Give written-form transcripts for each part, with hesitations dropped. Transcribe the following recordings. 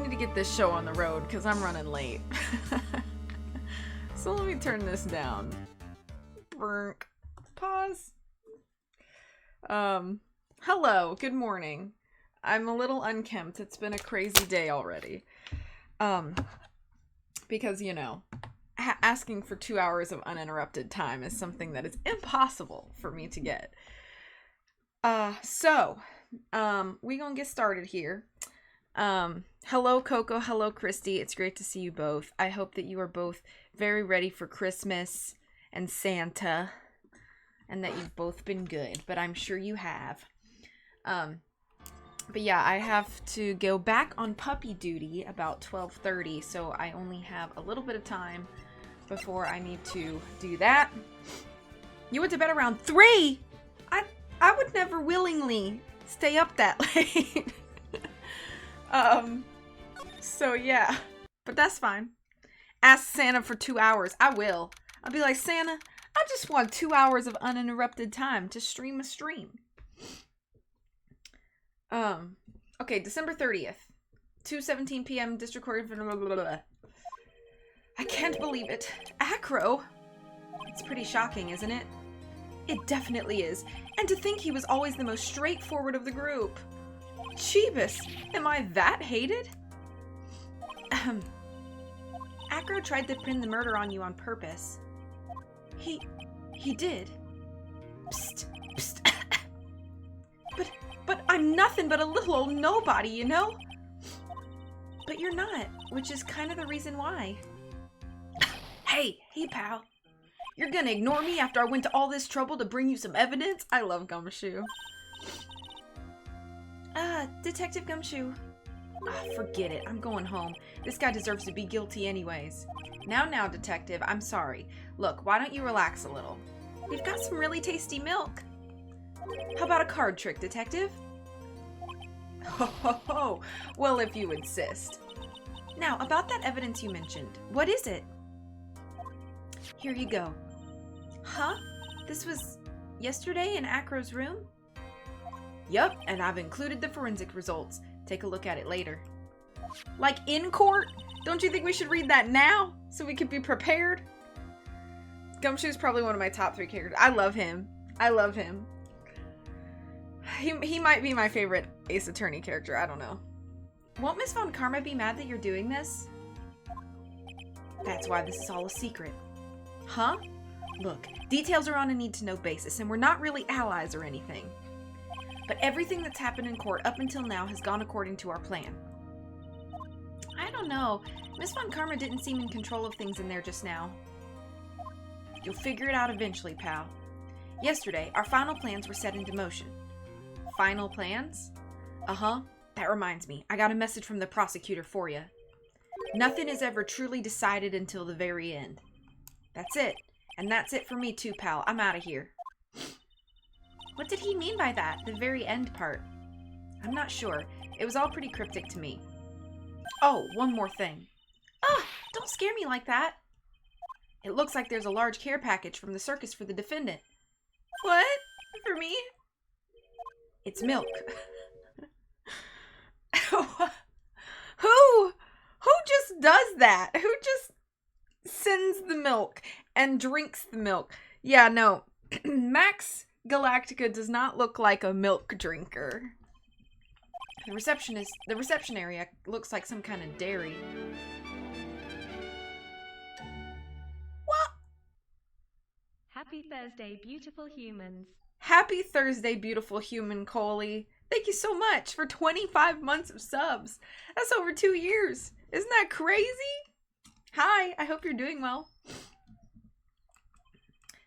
need to get this show on the road because I'm running late. So let me turn this down. Brrk. Pause. Hello, good morning. I'm a little unkempt. It's been a crazy day already. Because, you know, asking for 2 hours of uninterrupted time is something that is impossible for me to get. So we gonna get started here. Hello, Coco. Hello, Christy. It's great to see you both. I hope that you are both very ready for Christmas and Santa, and that you've both been good, but I'm sure you have. But yeah, I have to go back on puppy duty about 12:30, so I only have a little bit of time before I need to do that. You went to bed around 3? I would never willingly stay up that late. So yeah, but that's fine. Ask Santa for 2 hours. I will. I'll be like, Santa, I just want 2 hours of uninterrupted time to stream a stream. Okay, December 30th, 2:17 p.m. District Court. I can't believe it. Acro? It's pretty shocking, isn't it? It definitely is. And to think he was always the most straightforward of the group. Jeebus, am I that hated? Acro tried to pin the murder on you on purpose. He did. Psst, psst. But I'm nothing but a little old nobody, you know? But you're not, which is kind of the reason why. Hey, pal. You're gonna ignore me after I went to all this trouble to bring you some evidence? I love Gumshoe. Detective Gumshoe. Forget it. I'm going home. This guy deserves to be guilty anyways. Now, detective, I'm sorry. Look, why don't you relax a little? We've got some really tasty milk. How about a card trick, detective? Ho. Well, if you insist. Now, about that evidence you mentioned. What is it? Here you go. Huh? This was yesterday in Acro's room? Yup, and I've included the forensic results. Take a look at it later. Like in court? Don't you think we should read that now so we could be prepared? Gumshoe's probably one of my top 3 characters. I love him. He might be my favorite Ace Attorney character. I don't know. Won't Miss Von Karma be mad that you're doing this? That's why this is all a secret. Huh? Look, details are on a need-to-know basis, and we're not really allies or anything. But everything that's happened in court up until now has gone according to our plan. I don't know. Miss Von Karma didn't seem in control of things in there just now. You'll figure it out eventually, pal. Yesterday, our final plans were set into motion. Final plans? Uh-huh. That reminds me. I got a message from the prosecutor for you. Nothing is ever truly decided until the very end. That's it. And that's it for me too, pal. I'm out of here. What did he mean by that? The very end part? I'm not sure. It was all pretty cryptic to me. Oh, one more thing. Don't scare me like that. It looks like there's a large care package from the circus for the defendant. What? For me? It's milk. Who just does that? Who just sends the milk and drinks the milk? Yeah, no. Max Galactica does not look like a milk drinker. The reception area looks like some kind of dairy. What? Happy Thursday, beautiful humans. Happy Thursday, beautiful human Coley. Thank you so much for 25 months of subs. That's over 2 years. Isn't that crazy? Hi, I hope you're doing well.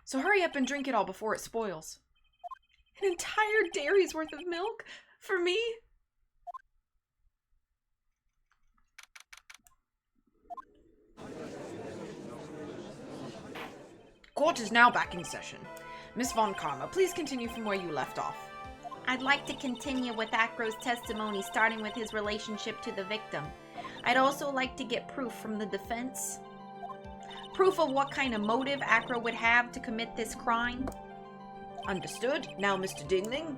So hurry up and drink it all before it spoils. An entire dairy's worth of milk? For me? Court is now back in session. Miss Von Karma, please continue from where you left off. I'd like to continue with Acro's testimony, starting with his relationship to the victim. I'd also like to get proof from the defense. Proof of what kind of motive Acro would have to commit this crime. Understood. Now, Mr. Dingling?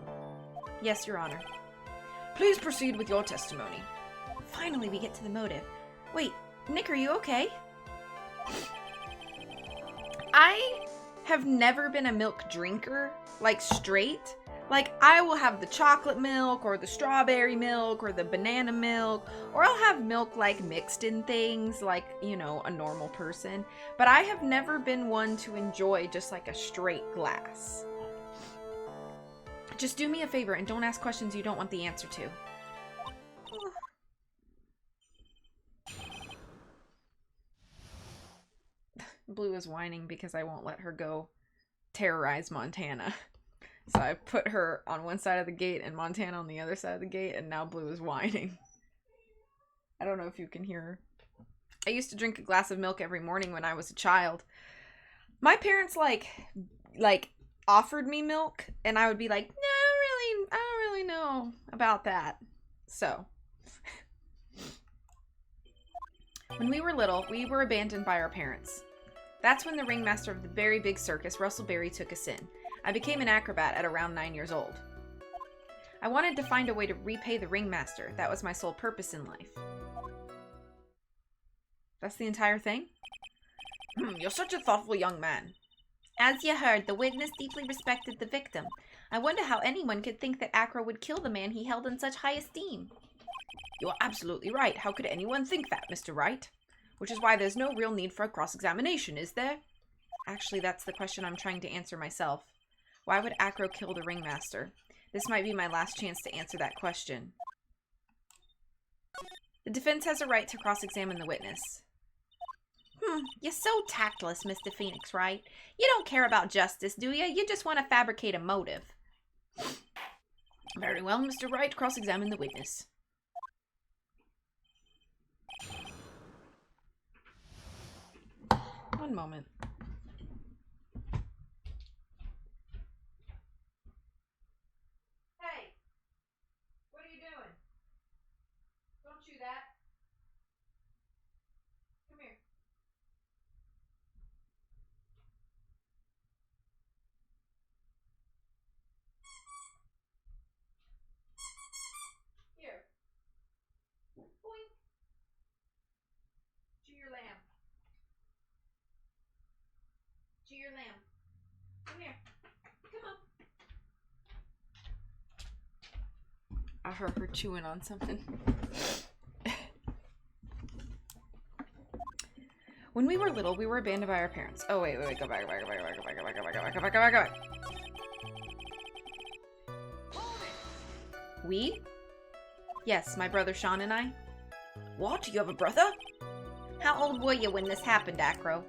Yes, Your Honor. Please proceed with your testimony. Finally, we get to the motive. Wait, Nick, are you okay? I have never been a milk drinker, like straight. Like, I will have the chocolate milk or the strawberry milk or the banana milk, or I'll have milk like mixed in things like, you know, a normal person. But I have never been one to enjoy just like a straight glass. Just do me a favor and don't ask questions you don't want the answer to. Blue is whining because I won't let her go terrorize Montana. So I put her on one side of the gate and Montana on the other side of the gate, and now Blue is whining. I don't know if you can hear her. I used to drink a glass of milk every morning when I was a child. My parents like offered me milk, and I would be like, no, I don't really know about that. So when we were little, we were abandoned by our parents. That's when the ringmaster of the very big circus, Russell Berry, took us in. I became an acrobat at around 9 years old. I wanted to find a way to repay the ringmaster. That was my sole purpose in life. That's the entire thing? You're such a thoughtful young man. As you heard, the witness deeply respected the victim. I wonder how anyone could think that Acro would kill the man he held in such high esteem. You are absolutely right. How could anyone think that, Mr. Wright? Which is why there's no real need for a cross-examination, is there? Actually, that's the question I'm trying to answer myself. Why would Acro kill the ringmaster? This might be my last chance to answer that question. The defense has a right to cross-examine the witness. You're so tactless, Mr. Phoenix Wright. You don't care about justice, do you? You just want to fabricate a motive. Very well, Mr. Wright. Cross-examine the witness. One moment. Hey! What are you doing? Don't chew that. Come here. Here. Boink. Chew your lamb. Chew your lamb. Come here. Come on. I heard her chewing on something. When we were little, we were abandoned by our parents. Oh, wait, go back. We? Yes, my brother Sean and I. What? You have a brother? How old were you when this happened, Acro?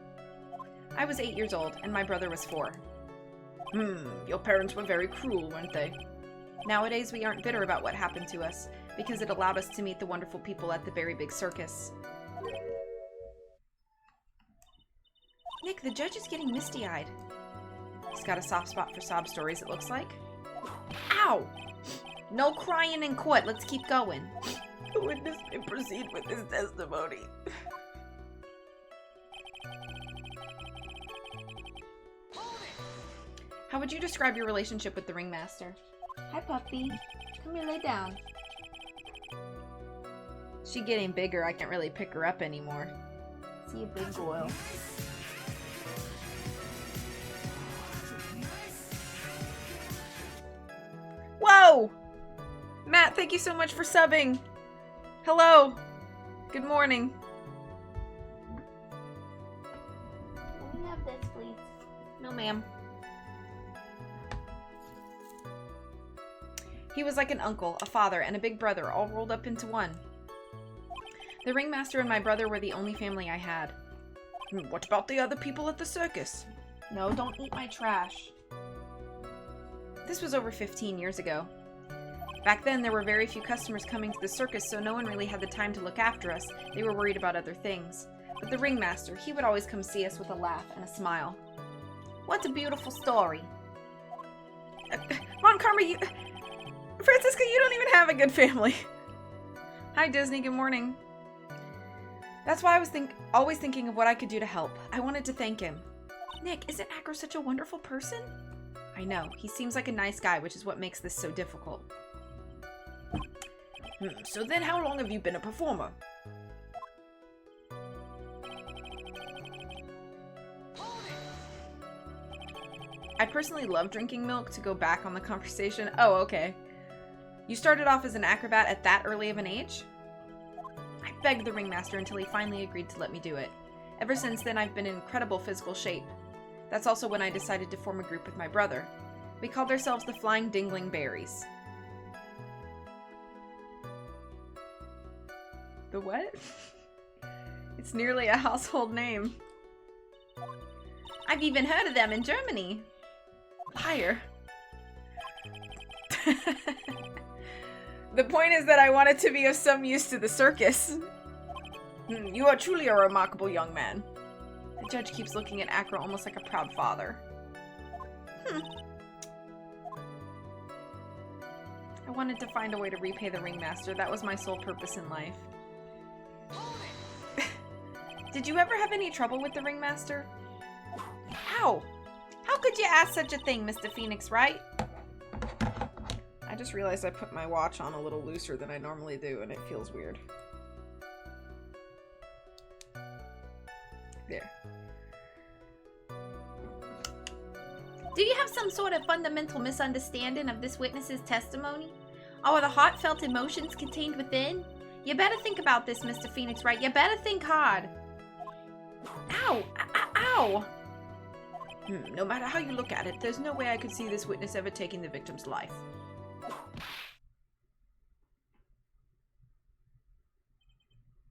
I was 8 years old, and my brother was 4. Your parents were very cruel, weren't they? Nowadays, we aren't bitter about what happened to us, because it allowed us to meet the wonderful people at the very big circus. Nick, the judge is getting misty-eyed. He's got a soft spot for sob stories, it looks like. Ow! No crying in court. Let's keep going. The witness may proceed with his testimony. How would you describe your relationship with the ringmaster? Hi, puppy. Come here, lay down. She's getting bigger. I can't really pick her up anymore. See a big boil. Whoa! Matt, thank you so much for subbing. Hello. Good morning. Can we have this, please? No, ma'am. He was like an uncle, a father, and a big brother, all rolled up into one. The ringmaster and my brother were the only family I had. What about the other people at the circus? No, don't eat my trash. This was over 15 years ago. Back then, there were very few customers coming to the circus, so no one really had the time to look after us. They were worried about other things. But the ringmaster, he would always come see us with a laugh and a smile. What a beautiful story. Ron Karma, Francisca, you don't even have a good family. Hi, Disney. Good morning. That's why I was always thinking of what I could do to help. I wanted to thank him. Nick, isn't Acro such a wonderful person? I know. He seems like a nice guy, which is what makes this so difficult. So then how long have you been a performer? I personally love drinking milk to go back on the conversation. Oh, okay. You started off as an acrobat at that early of an age? I begged the ringmaster until he finally agreed to let me do it. Ever since then, I've been in incredible physical shape. That's also when I decided to form a group with my brother. We called ourselves the Flying Dingling Berries. The what? It's nearly a household name. I've even heard of them in Germany. Liar. The point is that I wanted to be of some use to the circus. You are truly a remarkable young man. The judge keeps looking at Acro almost like a proud father. I wanted to find a way to repay the ringmaster. That was my sole purpose in life. Did you ever have any trouble with the ringmaster? Ow! How could you ask such a thing, Mr. Phoenix Wright? I just realized I put my watch on a little looser than I normally do, and it feels weird. There. Do you have some sort of fundamental misunderstanding of this witness's testimony? Or the heartfelt emotions contained within? You better think about this, Mr. Phoenix Wright. You better think hard. Ow! Ow! No matter how you look at it, there's no way I could see this witness ever taking the victim's life.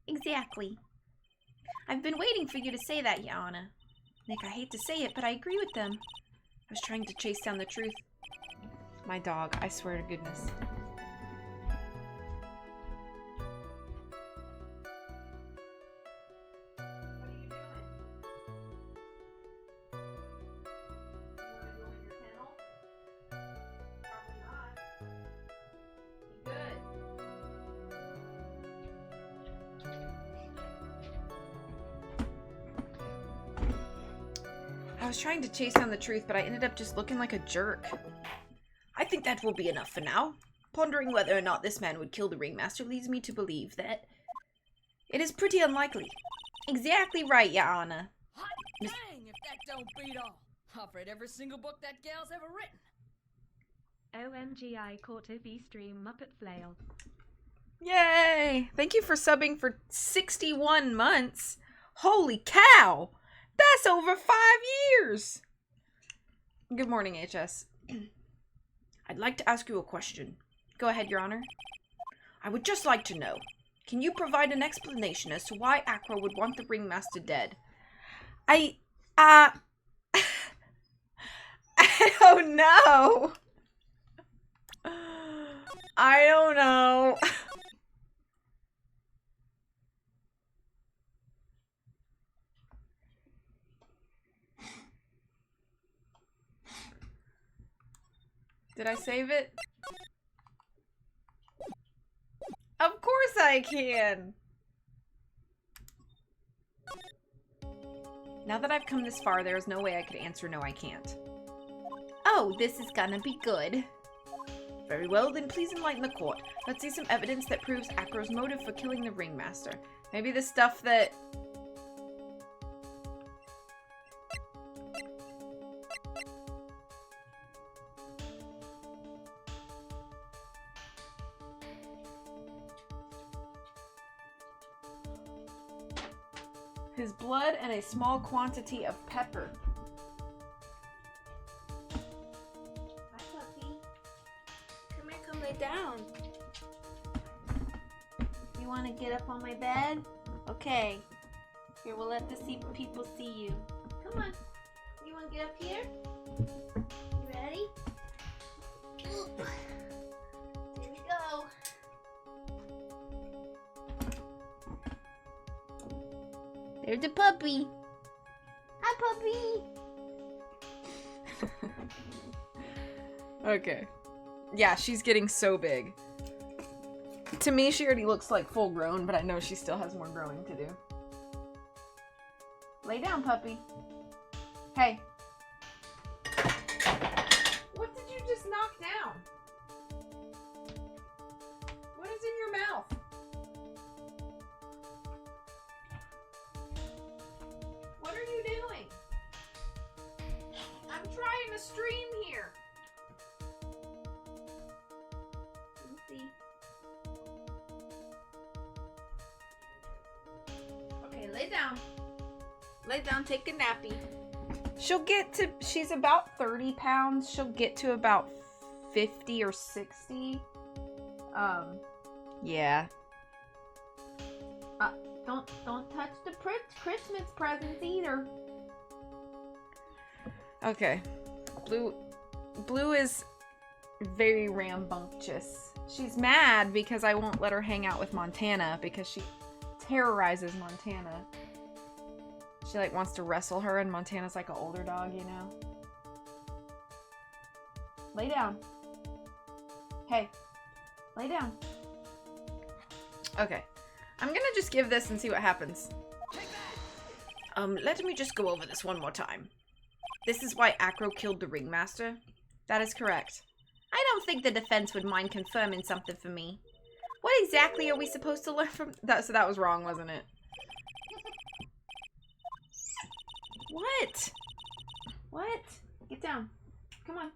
Exactly. I've been waiting for you to say that, Your Honor. Nick, I hate to say it, but I agree with them. I was trying to chase down the truth. My dog, I swear to goodness. I was trying to chase down the truth, but I ended up just looking like a jerk. I think that will be enough for now. Pondering whether or not this man would kill the ringmaster leads me to believe that it is pretty unlikely. Exactly right, Your Honor. Hot dang, if that don't beat all. I've read every single book that gal's ever written. OMG, I caught a V-stream Muppet Flail. Yay! Thank you for subbing for 61 months. Holy cow! That's over 5 years! Good morning, HS. I'd like to ask you a question. Go ahead, Your Honor. I would just like to know, can you provide an explanation as to why Acro would want the ringmaster dead? I don't know. I don't know. Did I save it? Of course I can! Now that I've come this far, there is no way I could answer no, I can't. Oh, this is gonna be good. Very well, then please enlighten the court. Let's see some evidence that proves Acro's motive for killing the ringmaster. Maybe the stuff that... his blood and a small quantity of pepper. Hi, puppy. Come here, come lay down. You want to get up on my bed? Okay. Here, we'll let the people see you. Come on. You want to get up here? You ready? Oop. Here we go. There's the puppy. Hi, puppy. Okay. Yeah, she's getting so big. To me, she already looks like full grown, but I know she still has more growing to do. Lay down, puppy. Hey. What did you just knock down? What is in your mouth? What are you doing? I'm trying to stream here. Let's see. Okay, lay down. Lay down, take a nappy. She'll get to, she's about 30 pounds. She'll get to about 50 or 60. Yeah. Don't touch the Christmas presents either. Okay. Blue is very rambunctious. She's mad because I won't let her hang out with Montana because she terrorizes Montana. She like wants to wrestle her and Montana's like an older dog, you know? Lay down. Hey, lay down. Okay. I'm gonna just give this and see what happens. Let me just go over this one more time. This is why Acro killed the ringmaster? That is correct. I don't think the defense would mind confirming something for me. What exactly are we supposed to learn from that? So that was wrong, wasn't it? What? What? Get down. Come on.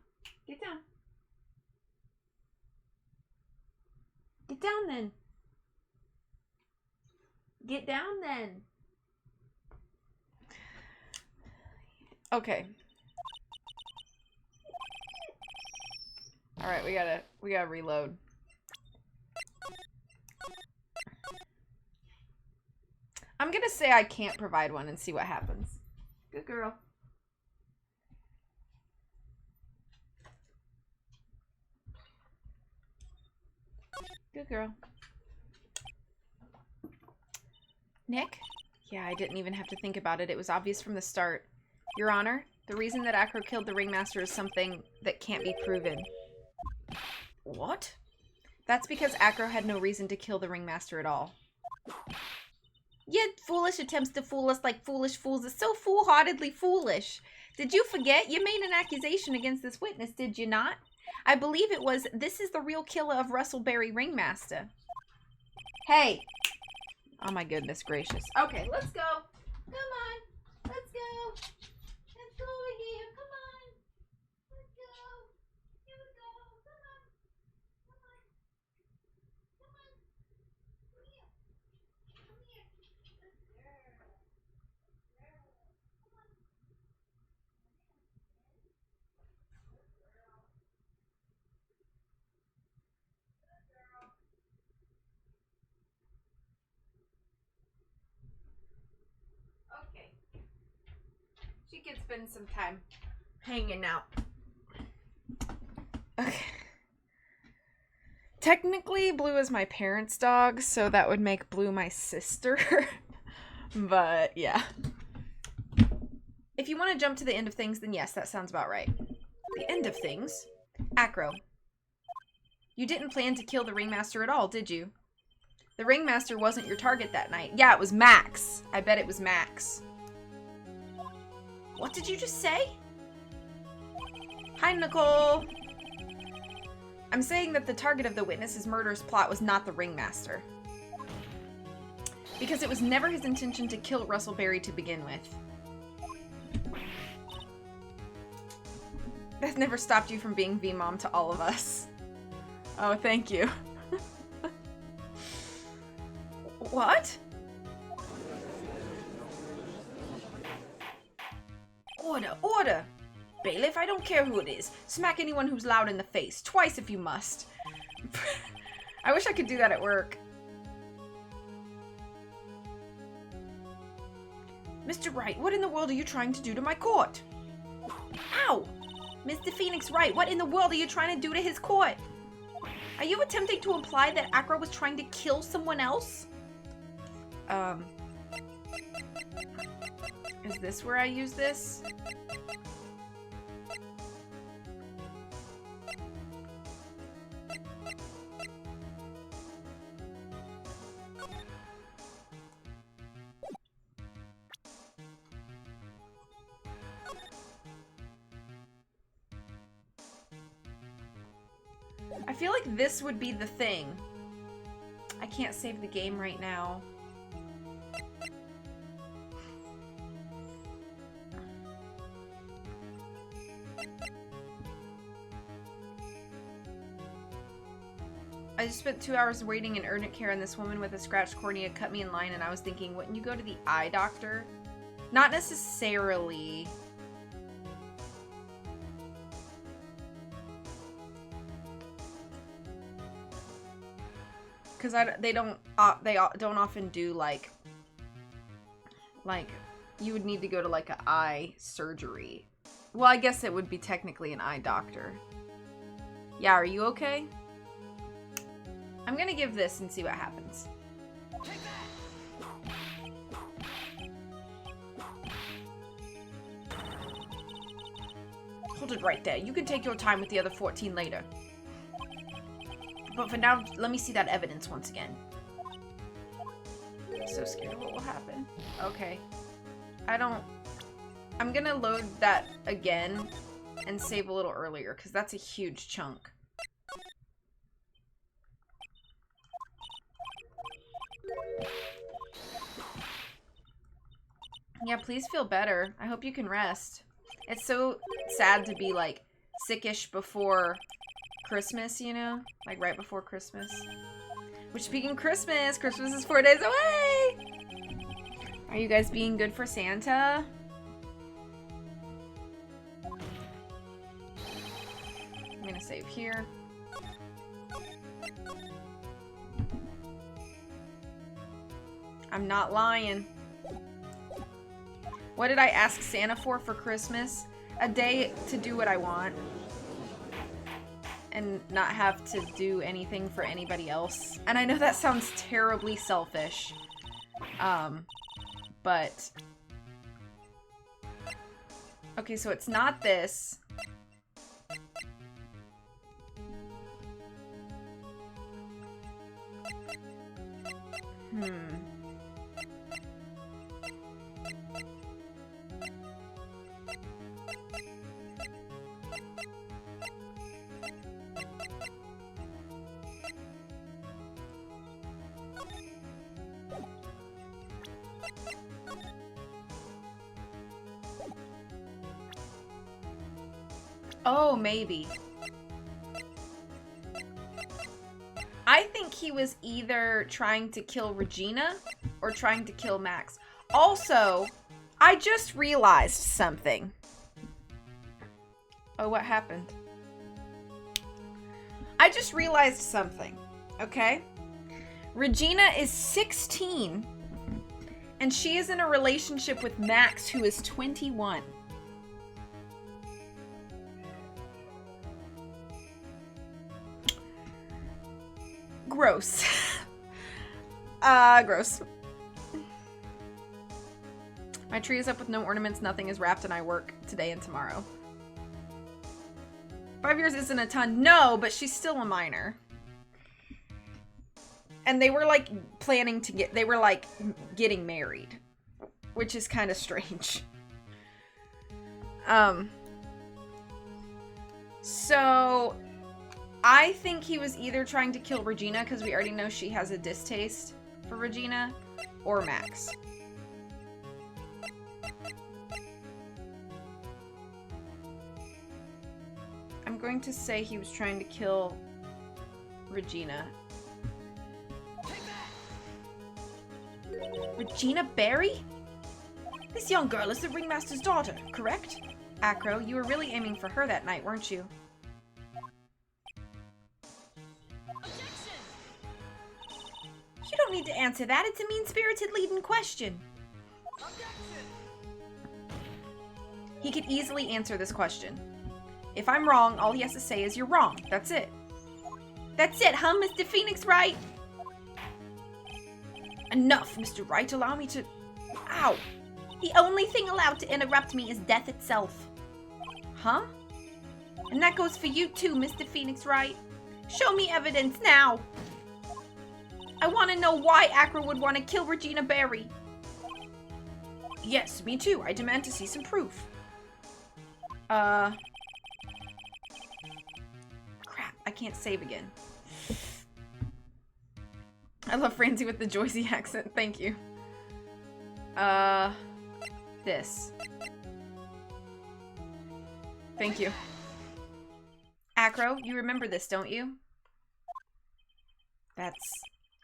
Get down. Get down then. Get down then. Okay. All right, we gotta reload. I'm gonna say I can't provide one and see what happens. Good girl. Good girl. Nick? Yeah, I didn't even have to think about it. It was obvious from the start. Your Honor, the reason that Acro killed the ringmaster is something that can't be proven. What? That's because Acro had no reason to kill the ringmaster at all. Your foolish attempts to fool us like foolish fools is so foolhardily foolish. Did you forget? You made an accusation against this witness, did you not? I believe it was, this is the real killer of Russellberry Ringmaster. Hey! Oh my goodness gracious. Okay, let's go. Come on. Let's go. Let's go over here. Come on. Let's go. Here we go. Come on. Come on. Come on. Come here. Come here. Good girl. Girl. Come on. Okay. She can spend some time hanging out. Okay. Technically, Blue is my parents' dog, so that would make Blue my sister. But, yeah. If you want to jump to the end of things, then yes, that sounds about right. The end of things? Acro. You didn't plan to kill the ringmaster at all, did you? The ringmaster wasn't your target that night. Yeah, it was Max. I bet it was Max. What did you just say? Hi, Nicole. I'm saying that the target of the witness's murderous plot was not the ringmaster. Because it was never his intention to kill Russellberry to begin with. That never stopped you from being V-Mom to all of us. Oh, thank you. What? Order, order! Bailiff, I don't care who it is. Smack anyone who's loud in the face. Twice if you must. I wish I could do that at work. Mr. Wright, what in the world are you trying to do to my court? Ow! Mr. Phoenix Wright, what in the world are you trying to do to his court? Are you attempting to imply that Acro was trying to kill someone else? Is this where I use this? I feel like this would be the thing. can't save the game right now. I just spent 2 hours waiting in urgent care, and this woman with a scratched cornea cut me in line, and I was thinking, wouldn't you go to the eye doctor? Not necessarily. Because they don't often do like you would need to go to like an eye surgery. Well, I guess it would be technically an eye doctor. Yeah, are you okay? I'm gonna give this and see what happens. Hold it right there. You can take your time with the other 14 later. But for now, let me see that evidence once again. I'm so scared of what will happen. Okay. I'm gonna load that again and save a little earlier, because that's a huge chunk. Yeah, please feel better. I hope you can rest. It's so sad to be, like, sickish before Christmas, you know? Like, right before Christmas. Which, speaking of Christmas, Christmas is 4 days away! Are you guys being good for Santa? I'm gonna save here. I'm not lying. What did I ask Santa for Christmas? A day to do what I want. And not have to do anything for anybody else. And I know that sounds terribly selfish. But... Okay, so it's not this. Oh, maybe. I think he was either trying to kill Regina or trying to kill Max. Also, I just realized something. Oh, what happened? I just realized something, okay? Regina is 16, and she is in a relationship with Max, who is 21. Gross. Gross. My tree is up with no ornaments, nothing is wrapped, and I work today and tomorrow. 5 years isn't a ton. No, but she's still a minor. And they were, like, they were, like, getting married. Which is kind of strange. So... I think he was either trying to kill Regina, because we already know she has a distaste for Regina, or Max. I'm going to say he was trying to kill Regina. Regina Berry? This young girl is the ringmaster's daughter, correct? Acro, you were really aiming for her that night, weren't you? You don't need to answer that. It's a mean-spirited leading question. He could easily answer this question. If I'm wrong, all he has to say is you're wrong. That's it. That's it, huh, Mr. Phoenix Wright? Enough, Mr. Wright. Allow me to... Ow. The only thing allowed to interrupt me is death itself. Huh? And that goes for you too, Mr. Phoenix Wright. Show me evidence now. I want to know why Acro would want to kill Regina Berry. Yes, me too. I demand to see some proof. Crap, I can't save again. I love Francie with the Joycey accent. Thank you. This. Thank you. Acro, you remember this, don't you?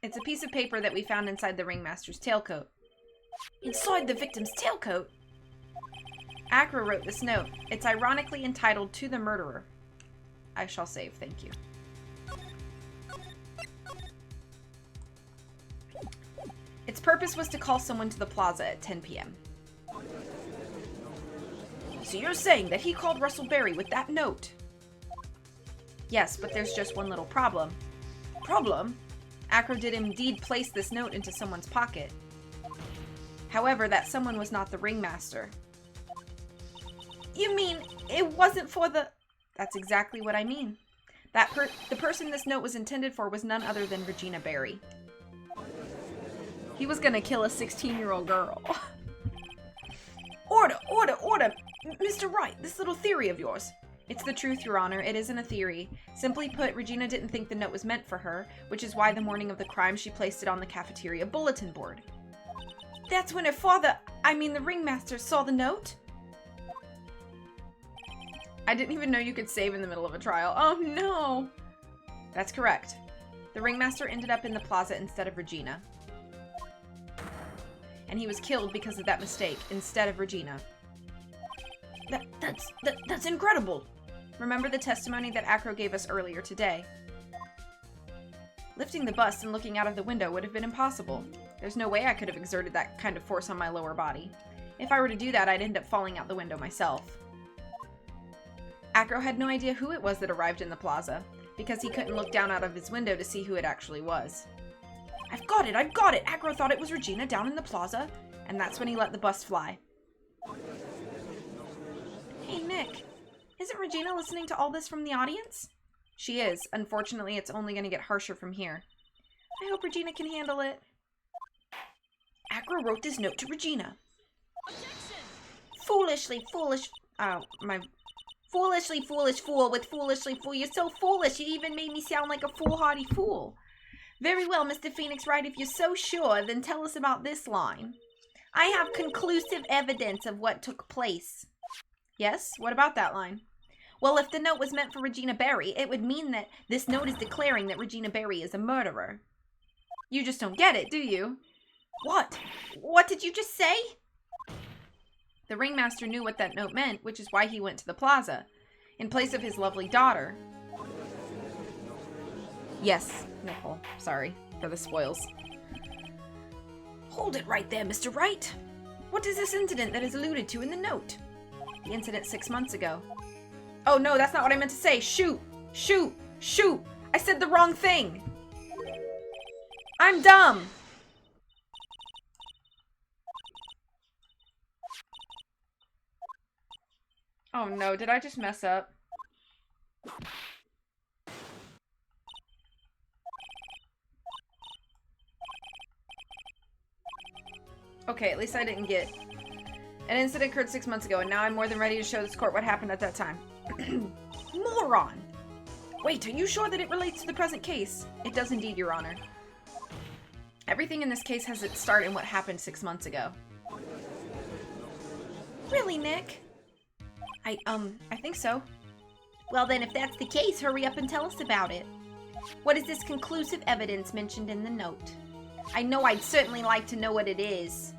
It's a piece of paper that we found inside the ringmaster's tailcoat. Inside the victim's tailcoat? Acro wrote this note. It's ironically entitled To the Murderer. I shall save, thank you. Its purpose was to call someone to the plaza at 10 p.m. So you're saying that he called Russell Berry with that note? Yes, but there's just one little problem. Problem? Acro did indeed place this note into someone's pocket. However, that someone was not the ringmaster. You mean it wasn't for the... That's exactly what I mean. The person this note was intended for was none other than Regina Berry. He was gonna kill a 16-year-old girl. Order! Mr. Wright, this little theory of yours. It's the truth, Your Honor. It isn't a theory. Simply put, Regina didn't think the note was meant for her, which is why the morning of the crime she placed it on the cafeteria bulletin board. That's when her father, the ringmaster, saw the note? I didn't even know you could save in the middle of a trial. Oh no! That's correct. The ringmaster ended up in the plaza instead of Regina. And he was killed because of that mistake, instead of Regina. That's incredible! Remember the testimony that Acro gave us earlier today. Lifting the bust and looking out of the window would have been impossible. There's no way I could have exerted that kind of force on my lower body. If I were to do that, I'd end up falling out the window myself. Acro had no idea who it was that arrived in the plaza, because he couldn't look down out of his window to see who it actually was. I've got it! Acro thought it was Regina down in the plaza. And that's when he let the bust fly. Hey, Nick. Isn't Regina listening to all this from the audience? She is. Unfortunately, it's only going to get harsher from here. I hope Regina can handle it. Acro wrote this note to Regina. Objection! Foolish fool with foolishly fool. You're so foolish, you even made me sound like a foolhardy fool. Very well, Mr. Phoenix Wright, if you're so sure, then tell us about this line. I have conclusive evidence of what took place. Yes? What about that line? Well, if the note was meant for Regina Berry, it would mean that this note is declaring that Regina Berry is a murderer. You just don't get it, do you? What? What did you just say? The ringmaster knew what that note meant, which is why he went to the plaza, in place of his lovely daughter. Yes, Nicole. Sorry for the spoils. Hold it right there, Mr. Wright. What is this incident that is alluded to in the note? The incident 6 months ago. Oh no, that's not what I meant to say. Shoot! Shoot! Shoot! I said the wrong thing! I'm dumb! Oh no, did I just mess up? Okay, at least I didn't get... An incident occurred 6 months ago, and now I'm more than ready to show this court what happened at that time. Moron! Wait, are you sure that it relates to the present case? It does indeed, Your Honor. Everything in this case has its start in what happened 6 months ago. Really, Nick? I think so. Well then, if that's the case, hurry up and tell us about it. What is this conclusive evidence mentioned in the note? I know I'd certainly like to know what it is.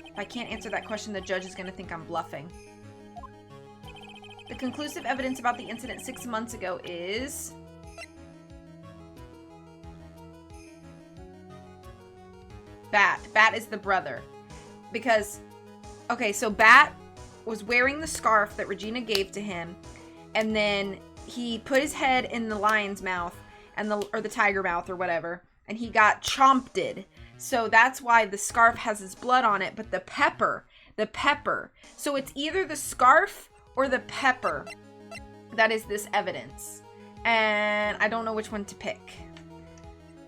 If I can't answer that question, the judge is going to think I'm bluffing. The conclusive evidence about the incident 6 months ago is... Bat. Bat is the brother. Because, okay, so Bat was wearing the scarf that Regina gave to him, and then he put his head in the lion's mouth, and or the tiger mouth or whatever, and he got chomped. So that's why the scarf has his blood on it, but the pepper. So it's either the scarf or the pepper that is this evidence. And I don't know which one to pick.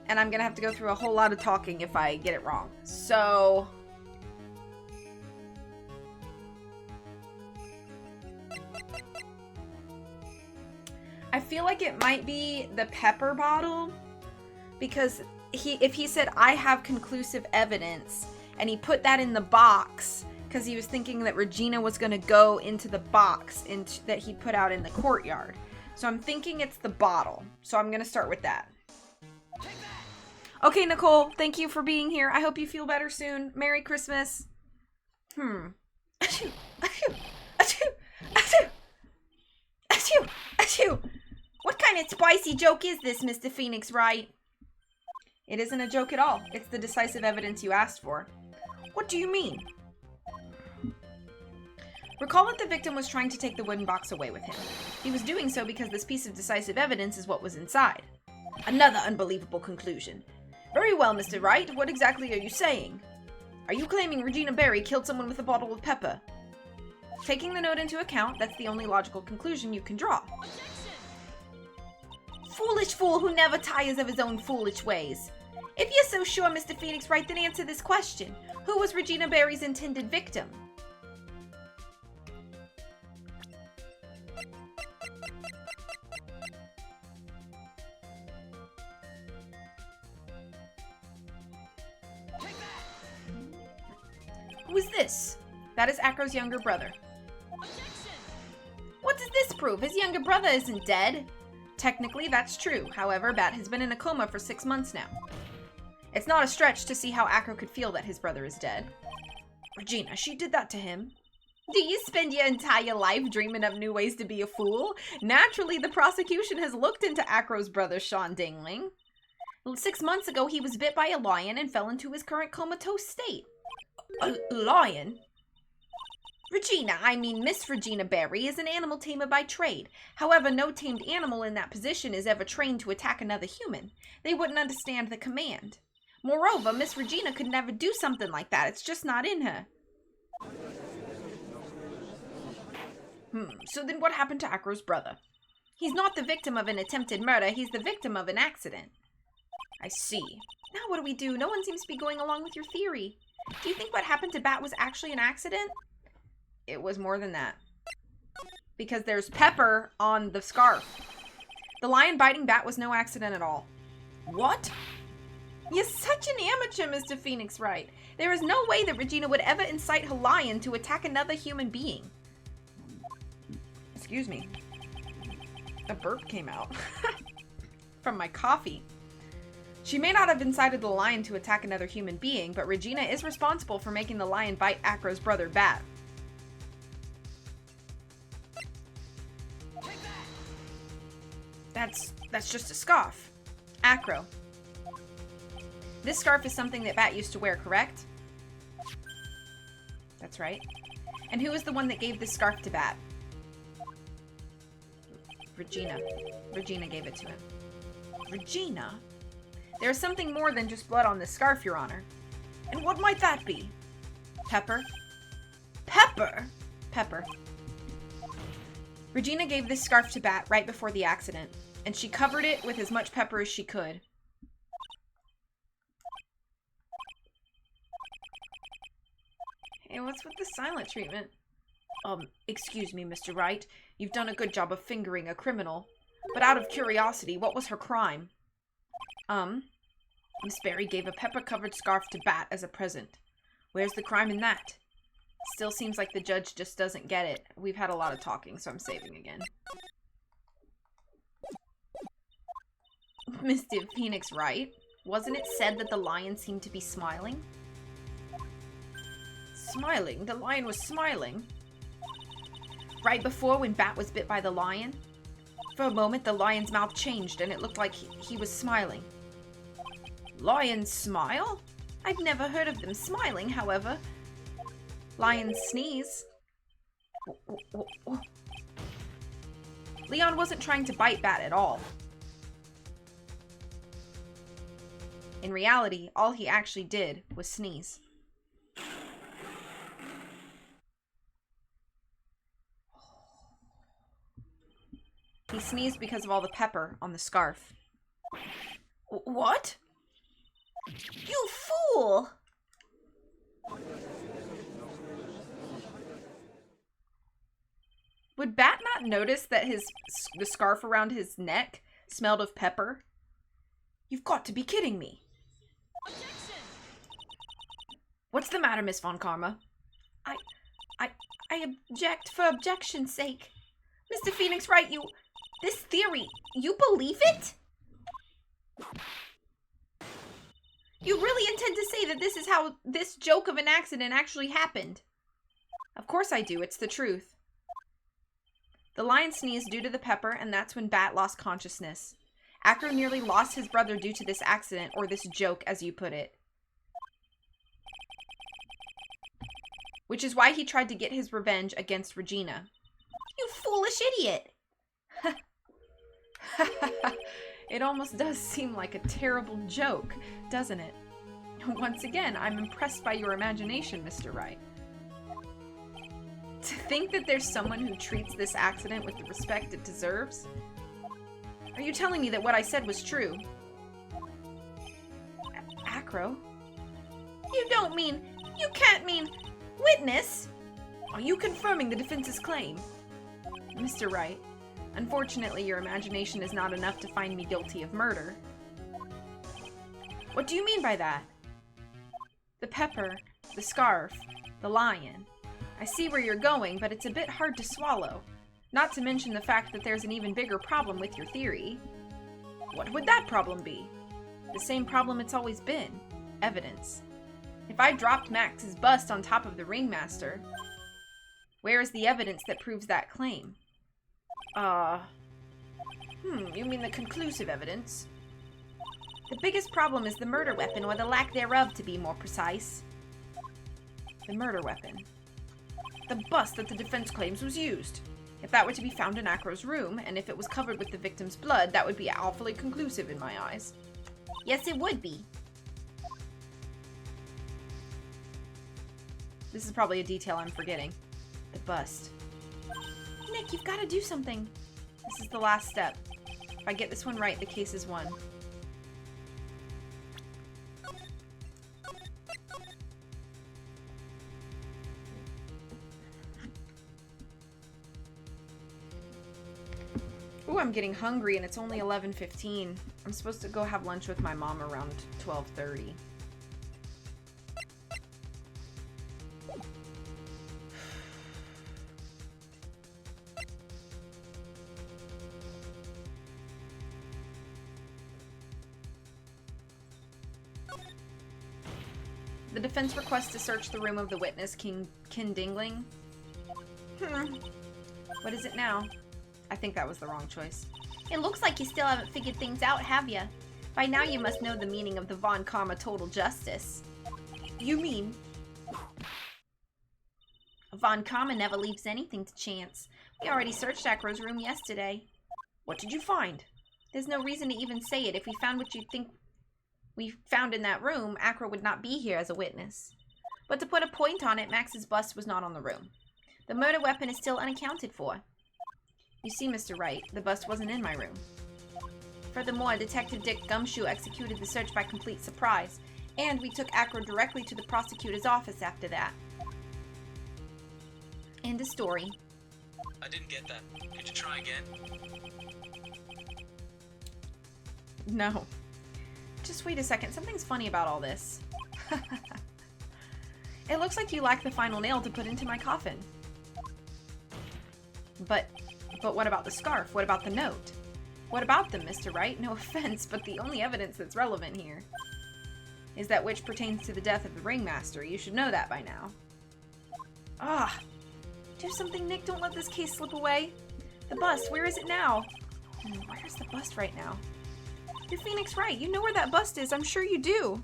And I'm gonna have to go through a whole lot of talking if I get it wrong. So... I feel like it might be the pepper bottle, because if he said, I have conclusive evidence, and he put that in the box because he was thinking that Regina was going to go into the box that he put out in the courtyard. So I'm thinking it's the bottle. So I'm going to start with that. Okay, Nicole, thank you for being here. I hope you feel better soon. Merry Christmas. Achoo, achoo, achoo, achoo, achoo, achoo. What kind of spicy joke is this, Mr. Phoenix Wright? It isn't a joke at all. It's the decisive evidence you asked for. What do you mean? Recall that the victim was trying to take the wooden box away with him. He was doing so because this piece of decisive evidence is what was inside. Another unbelievable conclusion. Very well, Mr. Wright. What exactly are you saying? Are you claiming Regina Berry killed someone with a bottle of pepper? Taking the note into account, that's the only logical conclusion you can draw. Foolish fool who never tires of his own foolish ways. If you're so sure, Mr. Phoenix Wright, then answer this question. Who was Regina Berry's intended victim? Who is this? That is Acro's younger brother. What does this prove? His younger brother isn't dead. Technically, that's true. However, Bat has been in a coma for 6 months now. It's not a stretch to see how Acro could feel that his brother is dead. Regina, she did that to him. Do you spend your entire life dreaming up new ways to be a fool? Naturally, the prosecution has looked into Acro's brother, Sean Dingling. 6 months ago, he was bit by a lion and fell into his current comatose state. A lion? Regina, I mean Miss Regina Berry, is an animal tamer by trade. However, no tamed animal in that position is ever trained to attack another human. They wouldn't understand the command. Moreover, Miss Regina could never do something like that. It's just not in her. So then what happened to Acro's brother? He's not the victim of an attempted murder. He's the victim of an accident. I see. Now what do we do? No one seems to be going along with your theory. Do you think what happened to Bat was actually an accident? It was more than that. Because there's pepper on the scarf. The lion biting Bat was no accident at all. What? You're such an amateur, Mr. Phoenix Wright. There is no way that Regina would ever incite her lion to attack another human being. Excuse me. A burp came out. From my coffee. She may not have incited the lion to attack another human being, but Regina is responsible for making the lion bite Acro's brother, Bat. That's just a scarf. Acro. This scarf is something that Bat used to wear, correct? That's right. And who was the one that gave this scarf to Bat? Regina. Regina gave it to him. Regina? There's something more than just blood on this scarf, Your Honor. And what might that be? Pepper? Pepper? Pepper. Regina gave this scarf to Bat right before the accident, and she covered it with as much pepper as she could. Hey, what's with the silent treatment? Excuse me, Mr. Wright. You've done a good job of fingering a criminal. But out of curiosity, what was her crime? Miss Berry gave a pepper-covered scarf to Bat as a present. Where's the crime in that? Still seems like the judge just doesn't get it. We've had a lot of talking, so I'm saving again. Mr. Phoenix Wright, wasn't it said that the lion seemed to be smiling? Smiling? The lion was smiling? Right before when Bat was bit by the lion? For a moment, the lion's mouth changed and it looked like he was smiling. Lions smile? I've never heard of them smiling, however. Lions sneeze. Leon wasn't trying to bite Bat at all. In reality, all he actually did was sneeze. He sneezed because of all the pepper on the scarf. What? You fool! Would Bat not notice that the scarf around his neck smelled of pepper? You've got to be kidding me. Objection! What's the matter, Miss Von Karma? I object for objection's sake. Mr. Phoenix Wright, this theory, you believe it? You really intend to say that this is how this joke of an accident actually happened? Of course I do. It's the truth. The lion sneezed due to the pepper, and that's when Bat lost consciousness. Acro nearly lost his brother due to this accident, or this joke, as you put it. Which is why he tried to get his revenge against Regina. You foolish idiot! It almost does seem like a terrible joke, doesn't it? Once again, I'm impressed by your imagination, Mr. Wright. To think that there's someone who treats this accident with the respect it deserves? Are you telling me that what I said was true? Acro? You can't mean, witness? Are you confirming the defense's claim? Mr. Wright, unfortunately your imagination is not enough to find me guilty of murder. What do you mean by that? The pepper, the scarf, the lion. I see where you're going, but it's a bit hard to swallow. Not to mention the fact that there's an even bigger problem with your theory. What would that problem be? The same problem it's always been. Evidence. If I dropped Max's bust on top of the ringmaster, where is the evidence that proves that claim? You mean the conclusive evidence? The biggest problem is the murder weapon, or the lack thereof, to be more precise. The murder weapon. The bust that the defense claims was used. If that were to be found in Acro's room, and if it was covered with the victim's blood, that would be awfully conclusive in my eyes. Yes, it would be. This is probably a detail I'm forgetting. The bust. Nick, you've got to do something. This is the last step. If I get this one right, the case is won. Ooh, I'm getting hungry and it's only 11:15. I'm supposed to go have lunch with my mom around 12:30. The defense requests to search the room of the witness, Kin Dingling. What is it now? I think that was the wrong choice. It looks like you still haven't figured things out, have ya? By now you must know the meaning of the Von Karma total justice. You mean? Von Karma never leaves anything to chance. We already searched Acro's room yesterday. What did you find? There's no reason to even say it. If we found what you think we found in that room, Acro would not be here as a witness. But to put a point on it, Max's bust was not on the room. The murder weapon is still unaccounted for. You see, Mr. Wright, the bust wasn't in my room. Furthermore, Detective Dick Gumshoe executed the search by complete surprise, and we took Acro directly to the prosecutor's office after that. End of story. I didn't get that. Could you try again? No. Just wait a second. Something's funny about all this. It looks like you lack the final nail to put into my coffin. But what about the scarf? What about the note? What about them, Mr. Wright? No offense, but the only evidence that's relevant here is that which pertains to the death of the ringmaster. You should know that by now. Do something, Nick. Don't let this case slip away. The bust, where is it now? Where's the bust right now? You're Phoenix Wright. You know where that bust is. I'm sure you do.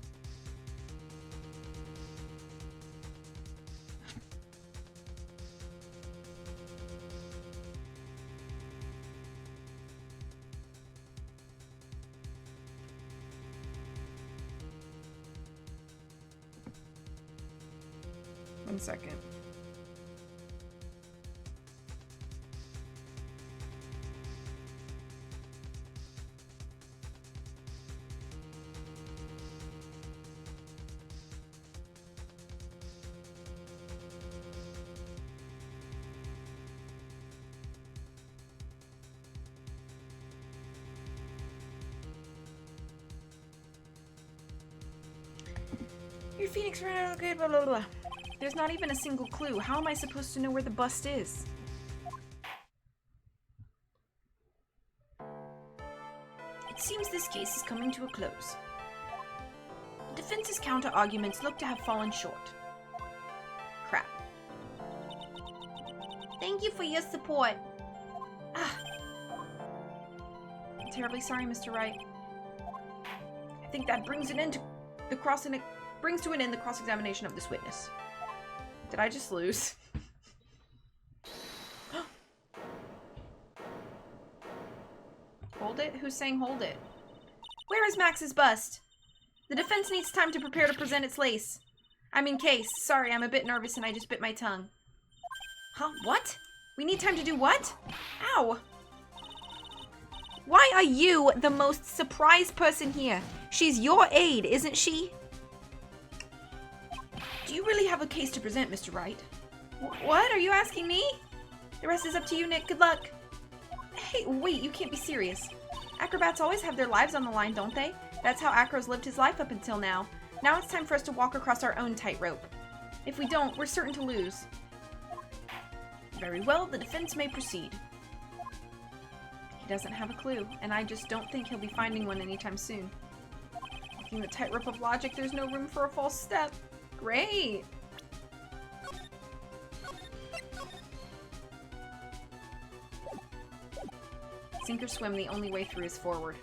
One second. Your Phoenix ran out. Okay, blah, blah, blah. There's not even a single clue. How am I supposed to know where the bust is? It seems this case is coming to a close. The defense's counter-arguments look to have fallen short. Crap. Thank you for your support. I'm terribly sorry, Mr. Wright. I think that brings an end to the cross-examination of this witness. Did I just lose? Hold it? Who's saying hold it? Where is Max's bust? The defense needs time to prepare to present its case. Sorry, I'm a bit nervous and I just bit my tongue. Huh? What? We need time to do what? Ow! Why are you the most surprised person here? She's your aide, isn't she? Do you really have a case to present, Mr. Wright? What? Are you asking me? The rest is up to you, Nick. Good luck. Hey, wait, you can't be serious. Acrobats always have their lives on the line, don't they? That's how Acro's lived his life up until now. Now it's time for us to walk across our own tightrope. If we don't, we're certain to lose. Very well, the defense may proceed. He doesn't have a clue, and I just don't think he'll be finding one anytime soon. Walking the tightrope of logic, there's no room for a false step. Great! Sink or swim, the only way through is forward.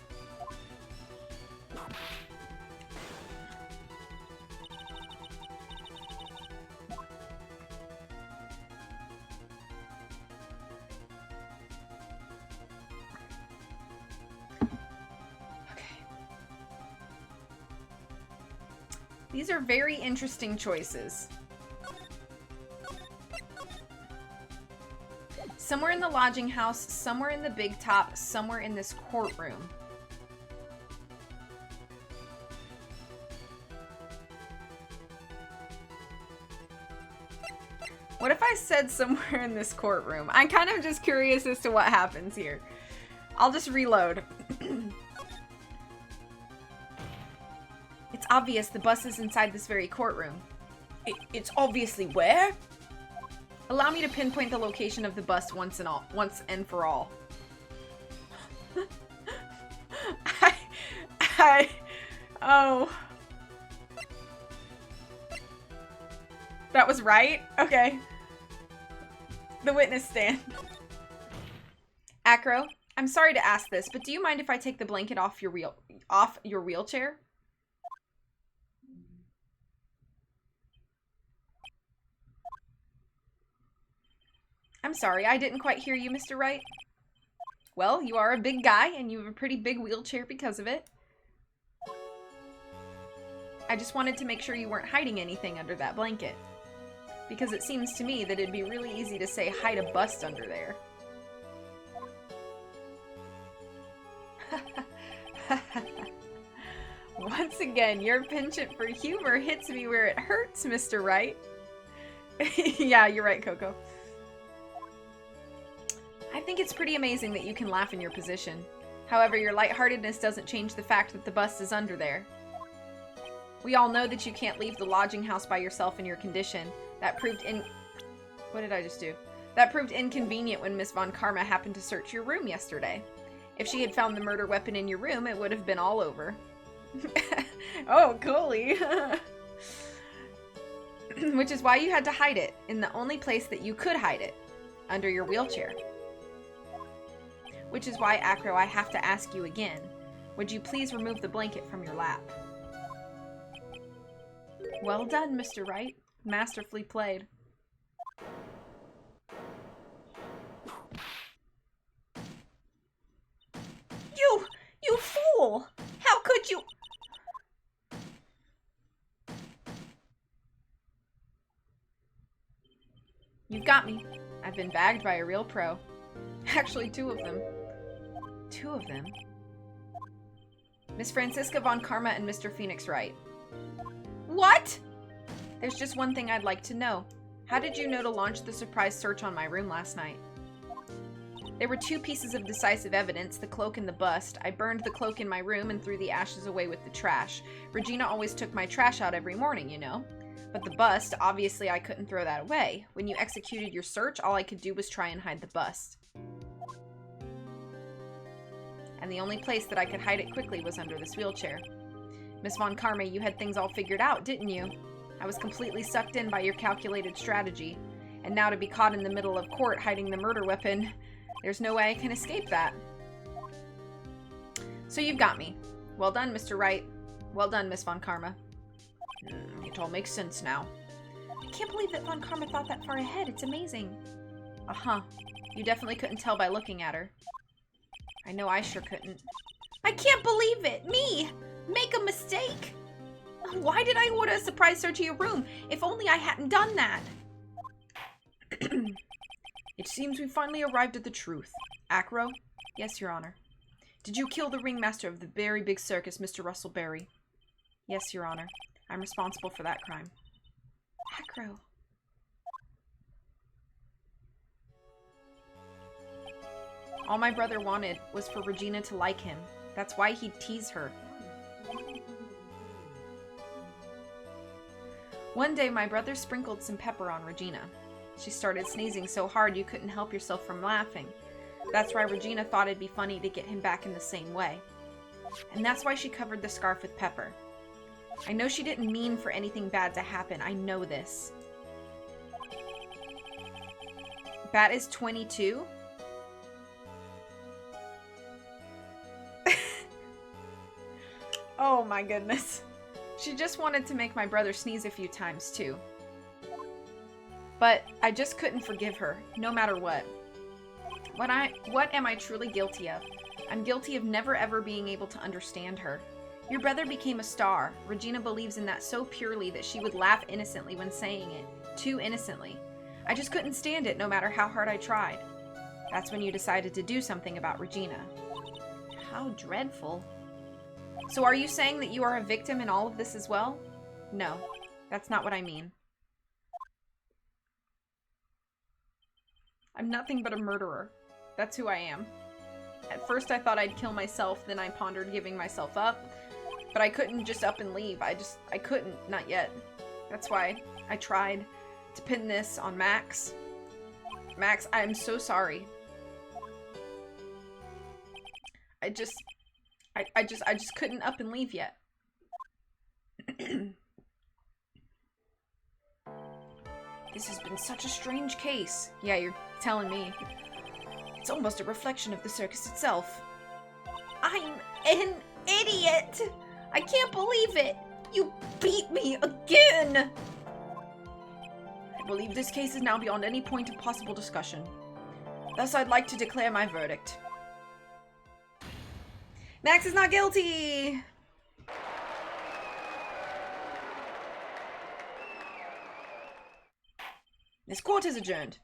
These are very interesting choices. Somewhere in the lodging house, somewhere in the big top, somewhere in this courtroom. What if I said somewhere in this courtroom? I'm kind of just curious as to what happens here. I'll just reload. It's obvious the bus is inside this very courtroom. It's obviously where? Allow me to pinpoint the location of the bus once and for all. Oh. That was right? Okay. The witness stand. Acro, I'm sorry to ask this, but do you mind if I take the blanket off your wheelchair? I'm sorry, I didn't quite hear you, Mr. Wright. Well, you are a big guy, and you have a pretty big wheelchair because of it. I just wanted to make sure you weren't hiding anything under that blanket. Because it seems to me that it'd be really easy to say hide a bust under there. Once again, your penchant for humor hits me where it hurts, Mr. Wright. Yeah, you're right, Coco. I think it's pretty amazing that you can laugh in your position. However, your lightheartedness doesn't change the fact that the bust is under there. We all know that you can't leave the lodging house by yourself in your condition. That proved What did I just do? That proved inconvenient when Miss Von Karma happened to search your room yesterday. If she had found the murder weapon in your room, it would have been all over. Oh, coolly. Which is why you had to hide it in the only place that you could hide it, under your wheelchair. Which is why, Acro, I have to ask you again. Would you please remove the blanket from your lap? Well done, Mr. Wright. Masterfully played. You fool! How could you? You've got me. I've been bagged by a real pro. Actually, two of them. Two of them? Miss Francisca Von Karma and Mr. Phoenix Wright. What? There's just one thing I'd like to know. How did you know to launch the surprise search on my room last night? There were 2 pieces of decisive evidence, the cloak and the bust. I burned the cloak in my room and threw the ashes away with the trash. Regina always took my trash out every morning, you know. But the bust, obviously I couldn't throw that away. When you executed your search, all I could do was try and hide the bust. And the only place that I could hide it quickly was under this wheelchair. Miss Von Karma, you had things all figured out, didn't you? I was completely sucked in by your calculated strategy. And now to be caught in the middle of court hiding the murder weapon, there's no way I can escape that. So you've got me. Well done, Mr. Wright. Well done, Miss Von Karma. It all makes sense now. I can't believe that Von Karma thought that far ahead. It's amazing. Uh-huh. You definitely couldn't tell by looking at her. I know I sure couldn't. I can't believe it! Me! Make a mistake! Why did I order a surprise search of your room? If only I hadn't done that! It seems we finally arrived at the truth. Acro? Yes, Your Honor. Did you kill the ringmaster of the very big circus, Mr. Russell Berry? Yes, Your Honor. I'm responsible for that crime. Acro. All my brother wanted was for Regina to like him. That's why he'd tease her. One day, my brother sprinkled some pepper on Regina. She started sneezing so hard you couldn't help yourself from laughing. That's why Regina thought it'd be funny to get him back in the same way. And that's why she covered the scarf with pepper. I know she didn't mean for anything bad to happen. I know this. Bat is 22? Oh my goodness. She just wanted to make my brother sneeze a few times too. But I just couldn't forgive her, no matter what. What am I truly guilty of? I'm guilty of never ever being able to understand her. Your brother became a star. Regina believes in that so purely that she would laugh innocently when saying it. Too innocently. I just couldn't stand it no matter how hard I tried. That's when you decided to do something about Regina. How dreadful. So are you saying that you are a victim in all of this as well? No, that's not what I mean. I'm nothing but a murderer. That's who I am. At first I thought I'd kill myself, then I pondered giving myself up. But I couldn't just up and leave. I couldn't, not yet. That's why I tried to pin this on Max. Max, I am so sorry. I just couldn't up and leave yet. This has been such a strange case. Yeah, you're telling me. It's almost a reflection of the circus itself. I'm an idiot! I can't believe it! You beat me again! I believe this case is now beyond any point of possible discussion. Thus, I'd like to declare my verdict. Max is not guilty! This court is adjourned.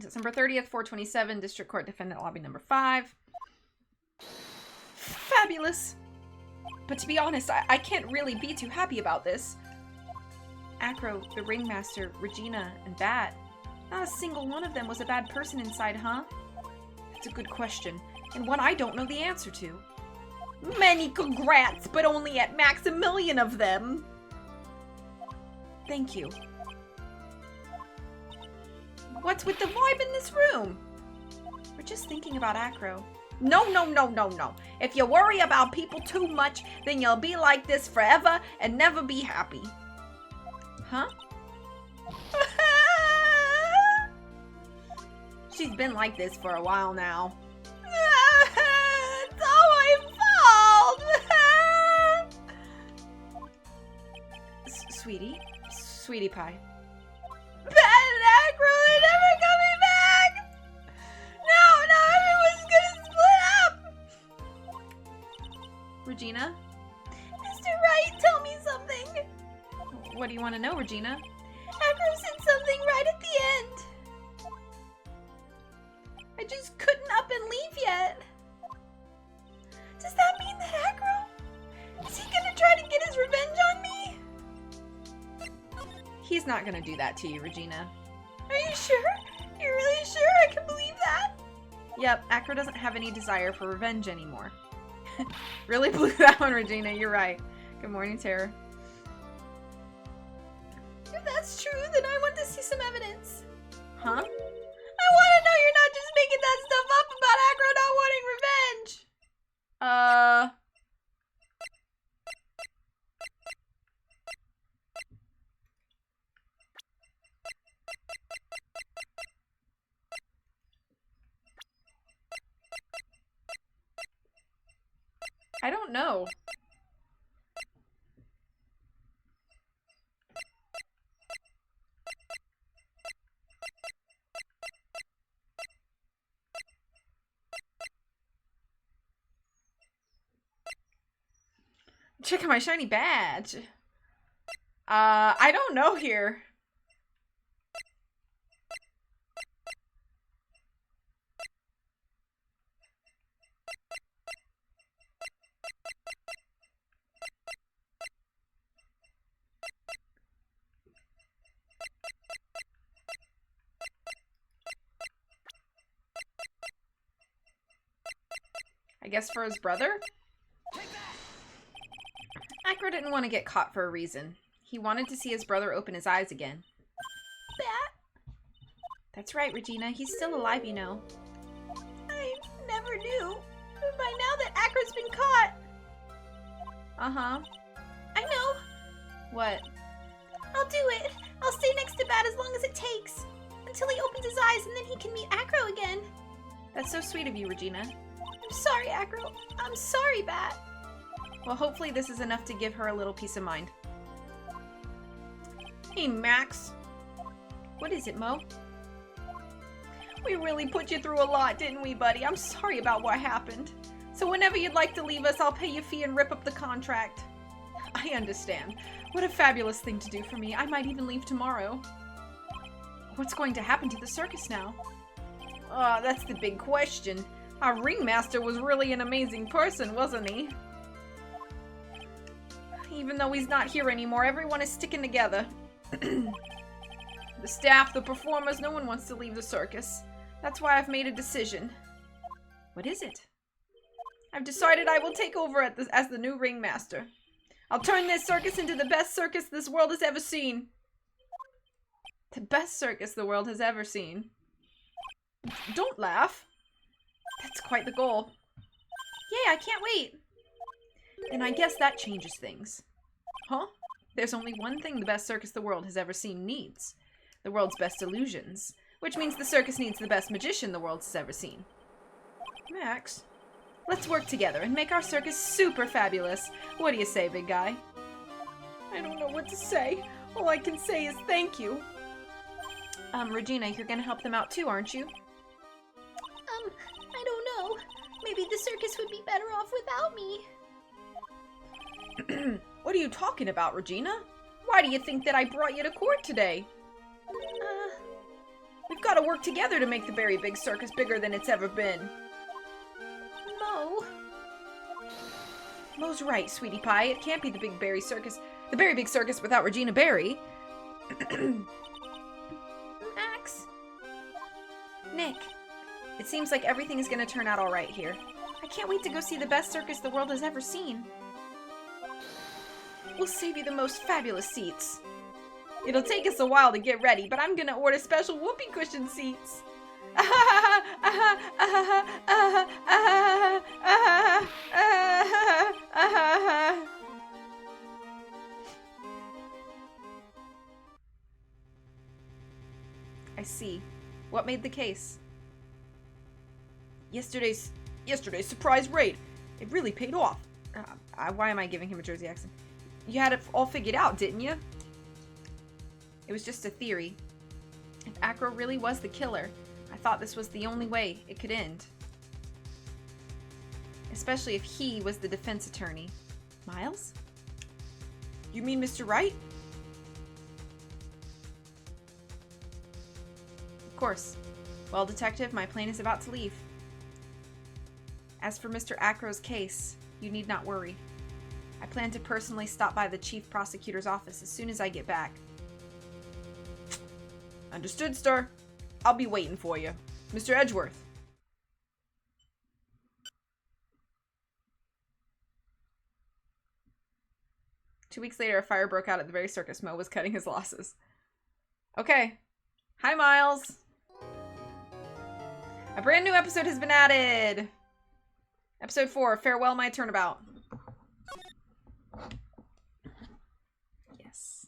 December 30th, 427, District Court Defendant Lobby number 5. Fabulous! But to be honest, I can't really be too happy about this. Acro, the Ringmaster, Regina, and Bat. Not a single one of them was a bad person inside, huh? That's a good question, and one I don't know the answer to. Many congrats, but only at max 1,000,000 of them. Thank you. What's with the vibe in this room? We're just thinking about Acro. No, no, no, no, no. If you worry about people too much, then you'll be like this forever and never be happy. Huh? She's been like this for a while now. It's all my fault! Sweetie pie. Bat and Acro are never coming back! No, everyone's gonna split up! Regina? Mr. Wright, tell me something! What do you want to know, Regina? Acro said something right at the end. I just couldn't up and leave yet. Does that mean that Acro? Is he gonna try to get his revenge on me? He's not gonna do that to you, Regina. Are you sure? You're really sure I can believe that? Yep, Acro doesn't have any desire for revenge anymore. Really blew that one, Regina. You're right. Good morning, Tara. If that's true, then I want to see some evidence. Huh? I want to know you're not just making that stuff up about Acro not wanting revenge. I don't know. Check out my shiny badge. I don't know here. I guess for his brother? Acro didn't want to get caught for a reason. He wanted to see his brother open his eyes again. Bat? That's right, Regina. He's still alive, you know. I never knew. But by now that Acro's been caught. Uh-huh. I know. What? I'll do it. I'll stay next to Bat as long as it takes. Until he opens his eyes and then he can meet Acro again. That's so sweet of you, Regina. I'm sorry, Acro. I'm sorry, Bat. Well, hopefully this is enough to give her a little peace of mind. Hey, Max. What is it, Mo? We really put you through a lot, didn't we, buddy? I'm sorry about what happened. So whenever you'd like to leave us, I'll pay you a fee and rip up the contract. I understand. What a fabulous thing to do for me. I might even leave tomorrow. What's going to happen to the circus now? That's the big question. Our ringmaster was really an amazing person, wasn't he? Even though he's not here anymore, everyone is sticking together. The staff, the performers, no one wants to leave the circus. That's why I've made a decision. What is it? I've decided I will take over as the new ringmaster. I'll turn this circus into the best circus this world has ever seen. The best circus the world has ever seen. Don't laugh. That's quite the goal. Yay, I can't wait. And I guess that changes things. Huh? There's only one thing the best circus the world has ever seen needs. The world's best illusions. Which means the circus needs the best magician the world has ever seen. Max, let's work together and make our circus super fabulous. What do you say, big guy? I don't know what to say. All I can say is thank you. Regina, you're gonna help them out too, aren't you? I don't know. Maybe the circus would be better off without me. What are you talking about, Regina? Why do you think that I brought you to court today? We've got to work together to make the Berry Big Circus bigger than it's ever been. Mo. Mo's right, sweetie pie. It can't be the Big Berry Circus, the Berry Big Circus without Regina Berry. Max. Nick, it seems like everything is going to turn out all right here. I can't wait to go see the best circus the world has ever seen. We'll save you the most fabulous seats. It'll take us a while to get ready, but I'm gonna order special whoopee cushion seats. I see. What made the case? Yesterday's surprise raid. It really paid off. Why am I giving him a Jersey accent? You had it all figured out, didn't you? It was just a theory. If Acro really was the killer, I thought this was the only way it could end. Especially if he was the defense attorney. Miles? You mean Mr. Wright? Of course. Well, Detective, my plane is about to leave. As for Mr. Acro's case, you need not worry. I plan to personally stop by the Chief Prosecutor's office as soon as I get back. Understood, Star. I'll be waiting for you. Mr. Edgeworth. Two weeks later, a fire broke out at the very circus. Mo was cutting his losses. Okay. Hi, Miles. A brand new episode has been added. Episode 4, Farewell My Turnabout. Yes.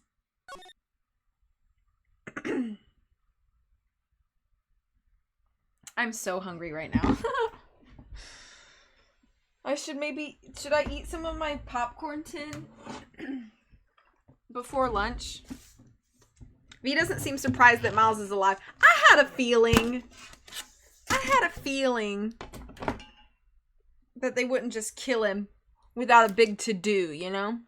I'm so hungry right now. should I eat some of my popcorn tin before lunch? V doesn't seem surprised that Miles is alive. I had a feeling that they wouldn't just kill him without a big to-do, you know?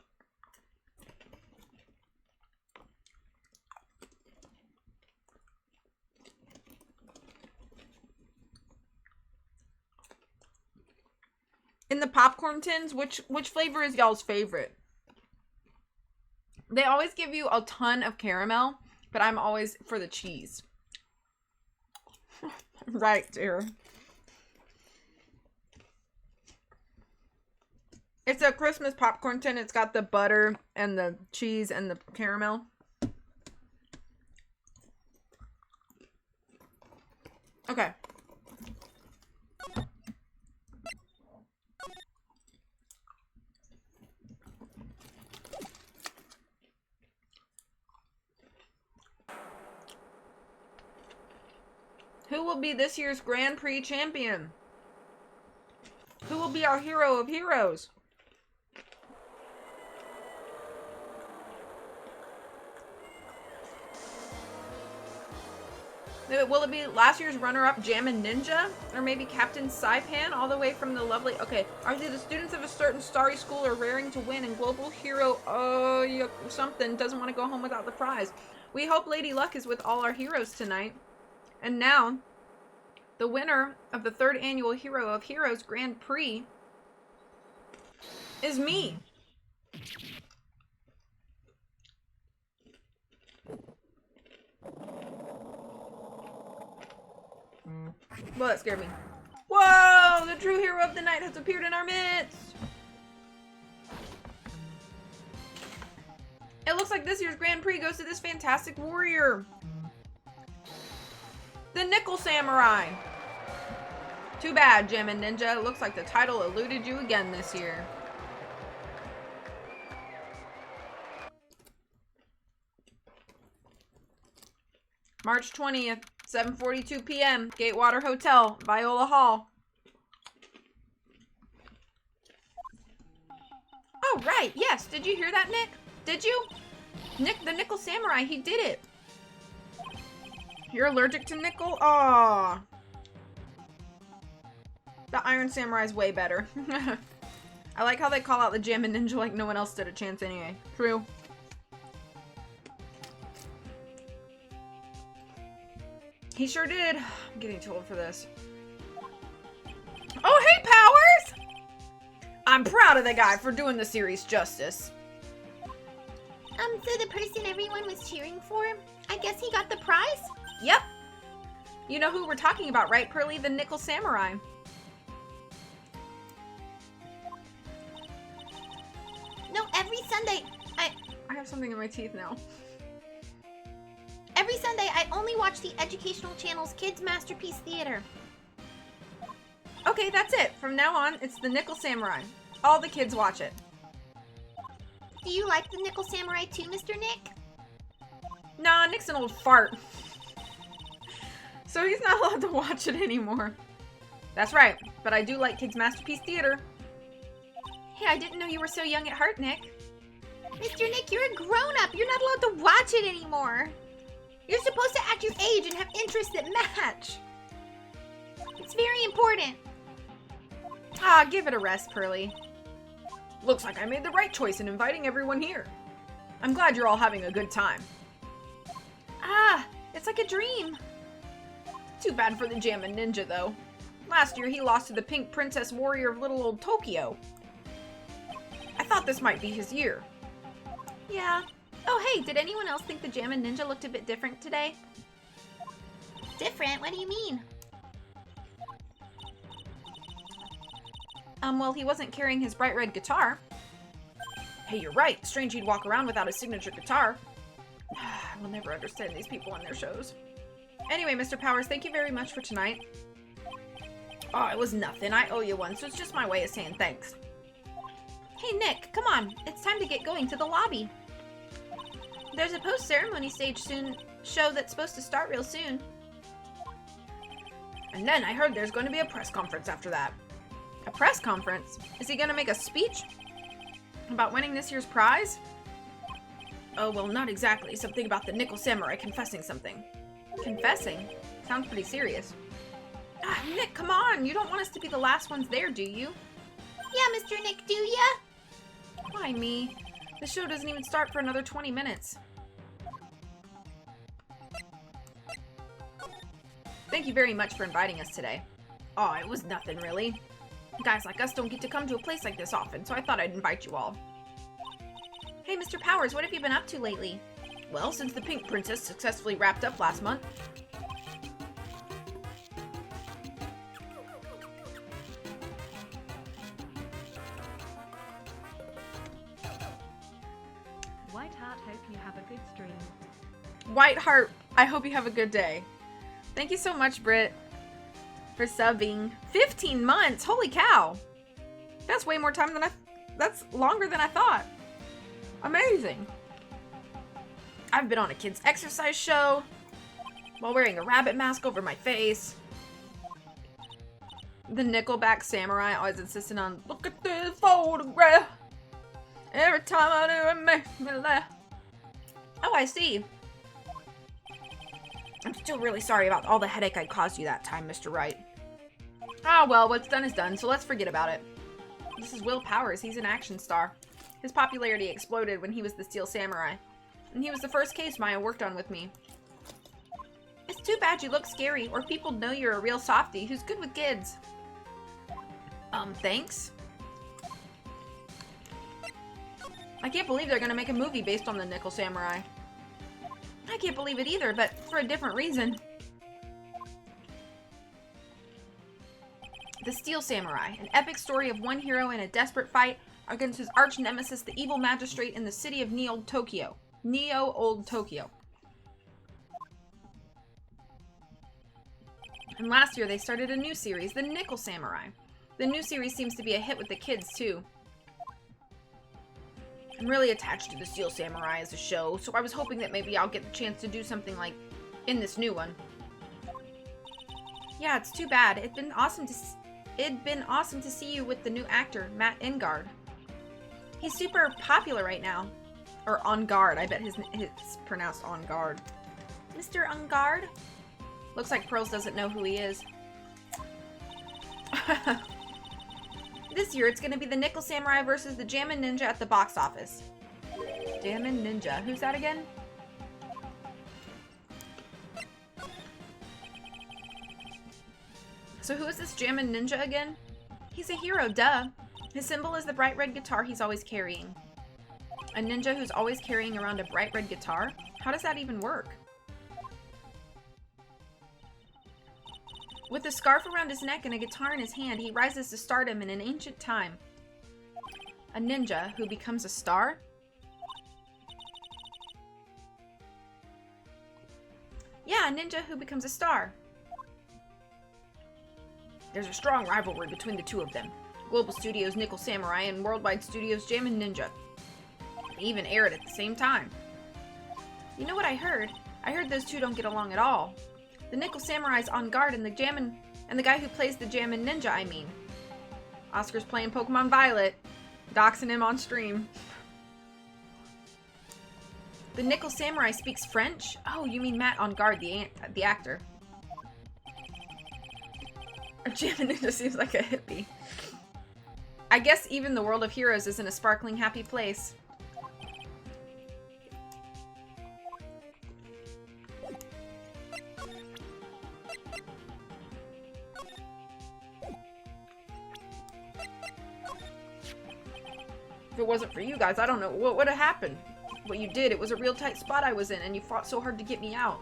In the popcorn tins, which flavor is y'all's favorite? They always give you a ton of caramel, but I'm always for the cheese. Right, dear. It's a Christmas popcorn tin. It's got the butter and the cheese and the caramel. Okay. Who will be this year's Grand Prix champion? Who will be our hero of heroes? Will it be last year's runner-up Jammin' Ninja? Or maybe Captain Saipan all the way from the lovely... Okay, are they the students of a certain starry school are raring to win and global hero something doesn't want to go home without the prize? We hope Lady Luck is with all our heroes tonight. And now, the winner of the 3rd annual Hero of Heroes Grand Prix is me. Well, that scared me. Whoa! The true hero of the night has appeared in our midst! It looks like this year's Grand Prix goes to this fantastic warrior. The Nickel Samurai. Too bad, Jammin' Ninja. It looks like the title eluded you again this year. March 20th, 7:42 p.m. Gatewater Hotel, Viola Hall. Oh, right. Yes. Did you hear that, Nick? Did you? Nick, the Nickel Samurai, he did it. You're allergic to nickel? Aww. The Iron Samurai's way better. I like how they call out the Jammin' Ninja like no one else stood a chance anyway. True. He sure did. I'm getting too old for this. Oh, hey, Powers! I'm proud of the guy for doing the series justice. So the person everyone was cheering for, I guess he got the prize? Yep. You know who we're talking about, right, Pearly? The Nickel Samurai. No, every Sunday, I have something in my teeth now. Every Sunday, I only watch the educational channel's Kids Masterpiece Theater. Okay, that's it. From now on, it's the Nickel Samurai. All the kids watch it. Do you like the Nickel Samurai too, Mr. Nick? Nah, Nick's an old fart. So he's not allowed to watch it anymore. That's right, but I do like Kids Masterpiece Theater. Hey, I didn't know you were so young at heart, Nick. Mr. Nick, you're a grown-up. You're not allowed to watch it anymore. You're supposed to act your age and have interests that match. It's very important. Ah, give it a rest, Pearly. Looks like I made the right choice in inviting everyone here. I'm glad you're all having a good time. Ah, it's like a dream. Too bad for the Jammin' Ninja, though. Last year, he lost to the Pink Princess Warrior of Little Old Tokyo. I thought this might be his year. Yeah. Oh, hey, did anyone else think the Jammin' Ninja looked a bit different today? Different? What do you mean? Well, he wasn't carrying his bright red guitar. Hey, you're right. Strange he'd walk around without his signature guitar. I will never understand these people and their shows. Anyway, Mr. Powers, thank you very much for tonight. Oh, it was nothing. I owe you one, so it's just my way of saying thanks. Hey, Nick, come on. It's time to get going to the lobby. There's a post-ceremony stage show that's supposed to start real soon. And then I heard there's going to be a press conference after that. A press conference? Is he going to make a speech about winning this year's prize? Oh, well, not exactly. Something about the Nickel Samurai confessing something. Confessing? Sounds pretty serious. Ah, Nick, come on! You don't want us to be the last ones there, do you? Yeah, Mr. Nick, do ya? Why me? The show doesn't even start for another 20 minutes. Thank you very much for inviting us today. Oh, it was nothing, really. Guys like us don't get to come to a place like this often, so I thought I'd invite you all. Hey, Mr. Powers, what have you been up to lately? Well, since the Pink Princess successfully wrapped up last month. Whiteheart, hope you have a good stream. Whiteheart, I hope you have a good day. Thank you so much, Britt, for subbing. 15 months! Holy cow! That's way more time than that's longer than I thought. Amazing. I've been on a kid's exercise show while wearing a rabbit mask over my face. The Nickelback Samurai always insisting on, look at this photograph. Every time I do it makes me laugh. Oh, I see. I'm still really sorry about all the headache I caused you that time, Mr. Wright. Ah, well, what's done is done, so let's forget about it. This is Will Powers. He's an action star. His popularity exploded when he was the Steel Samurai. And he was the first case Maya worked on with me. It's too bad you look scary, or people know you're a real softie who's good with kids. Thanks. I can't believe they're gonna make a movie based on the Nickel Samurai. I can't believe it either, but for a different reason. The Steel Samurai, an epic story of one hero in a desperate fight against his arch nemesis, the evil magistrate in the city of Neo-Old Tokyo. And last year they started a new series, the Nickel Samurai. The new series seems to be a hit with the kids too. I'm really attached to the Steel Samurai as a show, so I was hoping that maybe I'll get the chance to do something like in this new one. Yeah, it's too bad. It'd been awesome to see you with the new actor, Matt Engard. He's super popular right now. Or On Guard. I bet it's pronounced On Guard. Mr. Engard? Looks like Pearls doesn't know who he is. This year, it's going to be the Nickel Samurai versus the Jammin' Ninja at the box office. Jammin' Ninja. Who's that again? So who is this Jammin' Ninja again? He's a hero, duh. His symbol is the bright red guitar he's always carrying. A ninja who's always carrying around a bright red guitar? How does that even work? With a scarf around his neck and a guitar in his hand, he rises to stardom in an ancient time. A ninja who becomes a star? Yeah, a ninja who becomes a star. There's a strong rivalry between the two of them. Global Studios' Nickel Samurai and Worldwide Studios' Jammin' Ninja. They even air it at the same time. You know what I heard? I heard those two don't get along at all. The Nickel Samurai's On Guard and the guy who plays the Jammin' Ninja, I mean. Oscar's playing Pokemon Violet. Doxing him on stream. The Nickel Samurai speaks French? Oh, you mean Matt On Guard, the actor. Jammin' Ninja seems like a hippie. I guess even the world of heroes isn't a sparkling, happy place. If it wasn't for you guys, I don't know what would have happened. What you did, it was a real tight spot I was in, and you fought so hard to get me out.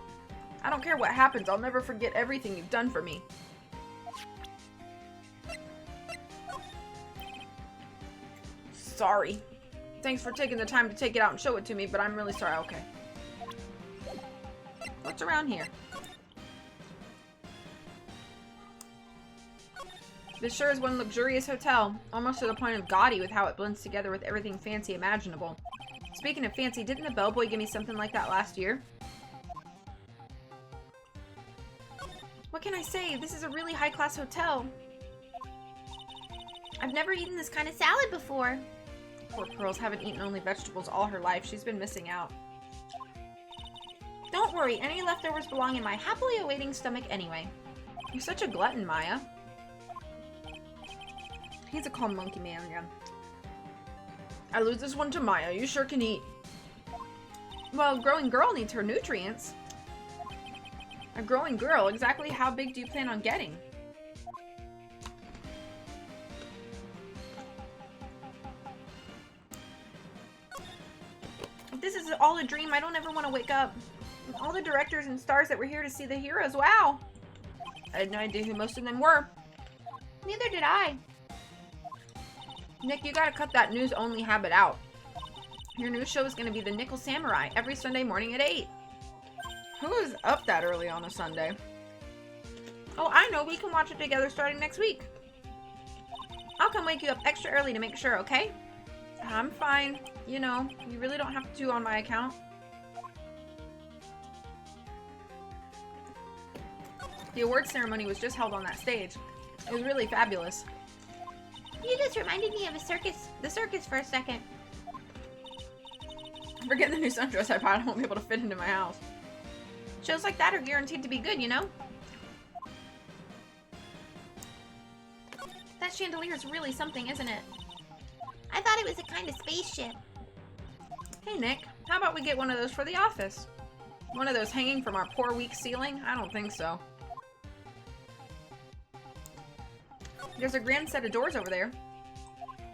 I don't care what happens. I'll never forget everything you've done for me. Sorry. Thanks for taking the time to take it out and show it to me, but I'm really sorry. Okay. What's around here? This sure is one luxurious hotel, almost to the point of gaudy with how it blends together with everything fancy imaginable. Speaking of fancy, didn't the bellboy give me something like that last year? What can I say? This is a really high-class hotel. I've never eaten this kind of salad before. Poor Pearls haven't eaten only vegetables all her life. She's been missing out. Don't worry, any leftovers belong in my happily awaiting stomach anyway. You're such a glutton, Maya. He's a calm monkey man again. I lose this one to Maya. You sure can eat. Well, growing girl needs her nutrients. A growing girl? Exactly how big do you plan on getting? If this is all a dream, I don't ever want to wake up. All the directors and stars that were here to see the heroes, wow! I had no idea who most of them were. Neither did I. Nick, you gotta cut that news-only habit out. Your new show is gonna be The Nickel Samurai every Sunday morning at 8. Who is up that early on a Sunday? Oh, I know. We can watch it together starting next week. I'll come wake you up extra early to make sure, okay? I'm fine. You know, you really don't have to on my account. The awards ceremony was just held on that stage. It was really fabulous. You just reminded me of the circus for a second. Forget the new sundress I bought. I won't be able to fit into my house. Shows like that are guaranteed to be good, you know? That chandelier is really something, isn't it? I thought it was a kind of spaceship. Hey, Nick. How about we get one of those for the office? One of those hanging from our poor, weak ceiling? I don't think so. There's a grand set of doors over there.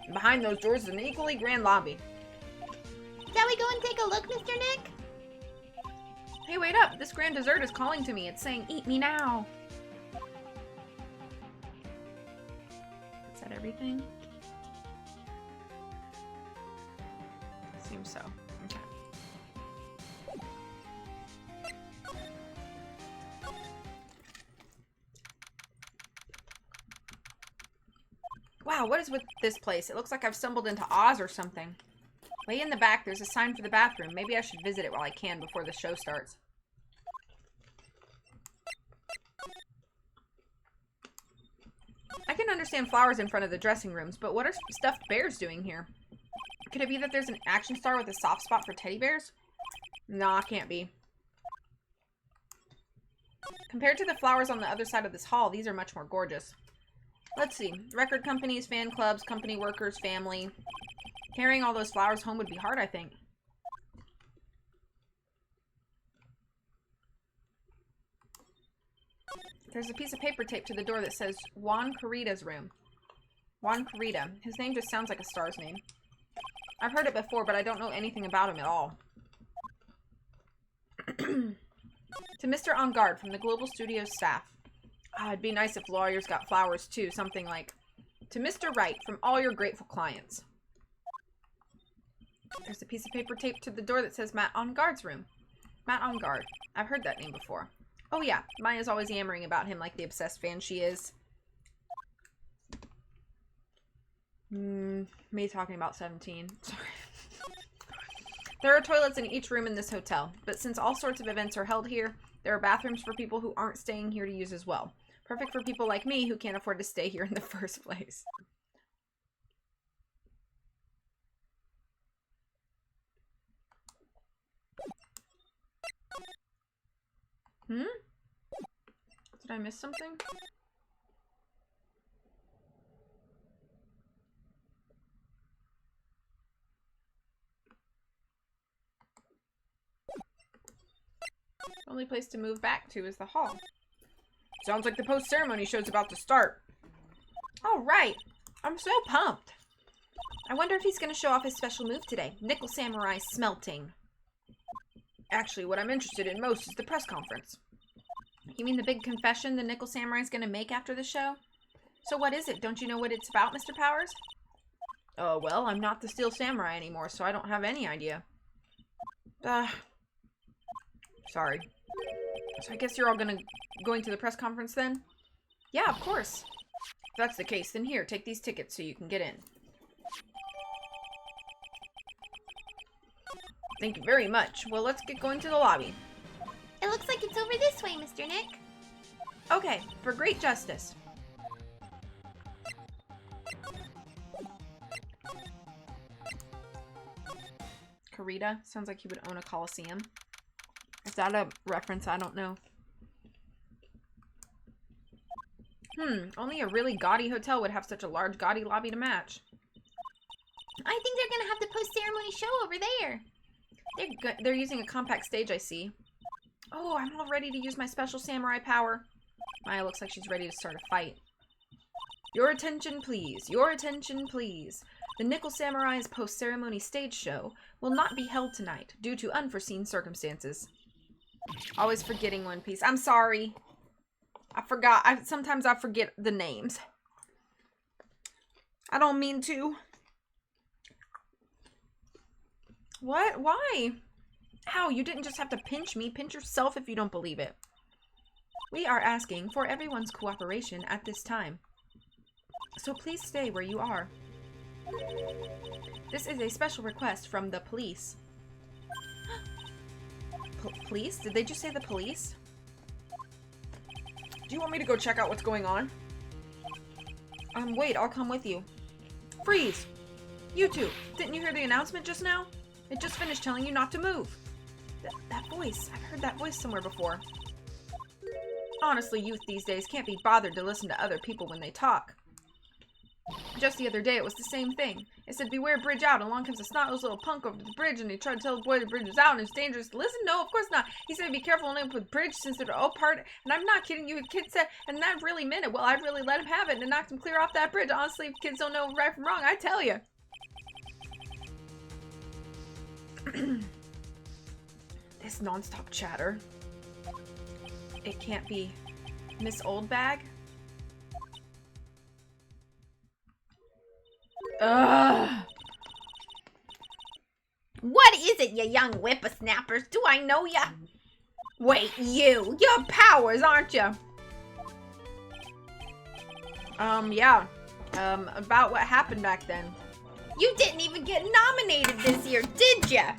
And behind those doors is an equally grand lobby. Shall we go and take a look, Mr. Nick? Hey, wait up! This grand dessert is calling to me. It's saying, eat me now! Is that everything? Seems so. Okay. Wow, what is with this place? It looks like I've stumbled into Oz or something. Way in the back, there's a sign for the bathroom. Maybe I should visit it while I can before the show starts. I can understand flowers in front of the dressing rooms, but what are stuffed bears doing here? Could it be that there's an action star with a soft spot for teddy bears? Nah, can't be. Compared to the flowers on the other side of this hall, these are much more gorgeous. Let's see. Record companies, fan clubs, company workers, family. Carrying all those flowers home would be hard, I think. There's a piece of paper taped to the door that says Juan Carita's room. Juan Carita. His name just sounds like a star's name. I've heard it before, but I don't know anything about him at all. To Mr. On Guard from the Global Studios staff. It'd be nice if lawyers got flowers too. Something like, to Mr. Wright from all your grateful clients. There's a piece of paper taped to the door that says Matt On Guard's room. Matt On Guard. I've heard that name before. Oh yeah, Maya's always yammering about him like the obsessed fan she is. Me talking about 17. Sorry. There are toilets in each room in this hotel, but since all sorts of events are held here, there are bathrooms for people who aren't staying here to use as well. Perfect for people like me who can't afford to stay here in the first place. Did I miss something? The only place to move back to is the hall. Sounds like the post-ceremony show's about to start. All right. I'm so pumped. I wonder if he's going to show off his special move today. Nickel Samurai smelting. Actually, what I'm interested in most is the press conference. You mean the big confession the Nickel Samurai's gonna make after the show? So what is it? Don't you know what it's about, Mr. Powers? Oh, well, I'm not the Steel Samurai anymore, so I don't have any idea. Sorry. So I guess you're all going to the press conference then? Yeah, of course. If that's the case, then here, take these tickets so you can get in. Thank you very much. Well, let's get going to the lobby. It looks like it's over this way, Mr. Nick. Okay, for great justice. Karita? Sounds like he would own a coliseum. Is that a reference? I don't know. Only a really gaudy hotel would have such a large gaudy lobby to match. I think they're gonna have the post-ceremony show over there. They're using a compact stage, I see. Oh, I'm all ready to use my special samurai power. Maya looks like she's ready to start a fight. Your attention, please. Your attention, please. The Nickel Samurai's post-ceremony stage show will not be held tonight due to unforeseen circumstances. Always forgetting One Piece. I'm sorry. I forgot. Sometimes I forget the names. I don't mean to. What? Why? Ow, you didn't just have to pinch me. Pinch yourself if you don't believe it. We are asking for everyone's cooperation at this time. So please stay where you are. This is a special request from the police. Police? Did they just say the police? Do you want me to go check out what's going on? Wait, I'll come with you. Freeze! You two, didn't you hear the announcement just now? It just finished telling you not to move. That voice, I've heard that voice somewhere before. Honestly, youth these days can't be bothered to listen to other people when they talk. Just the other day, it was the same thing. It said, beware bridge out, and along comes a snot-nosed little punk over the bridge, and he tried to tell the boy the bridge was out, and it's dangerous to listen. No, of course not. He said, be careful only with bridge, since they're all part, and I'm not kidding you, the kid said, and that really meant it. Well, I really let him have it, and knocked him clear off that bridge. Honestly, if kids don't know right from wrong, I tell you. This non-stop chatter. It can't be Miss Oldbag? Ugh. What is it, you young whippersnappers? Do I know ya? Wait, you're Powers, aren't you? Yeah. About what happened back then. You didn't even get nominated this year, did ya?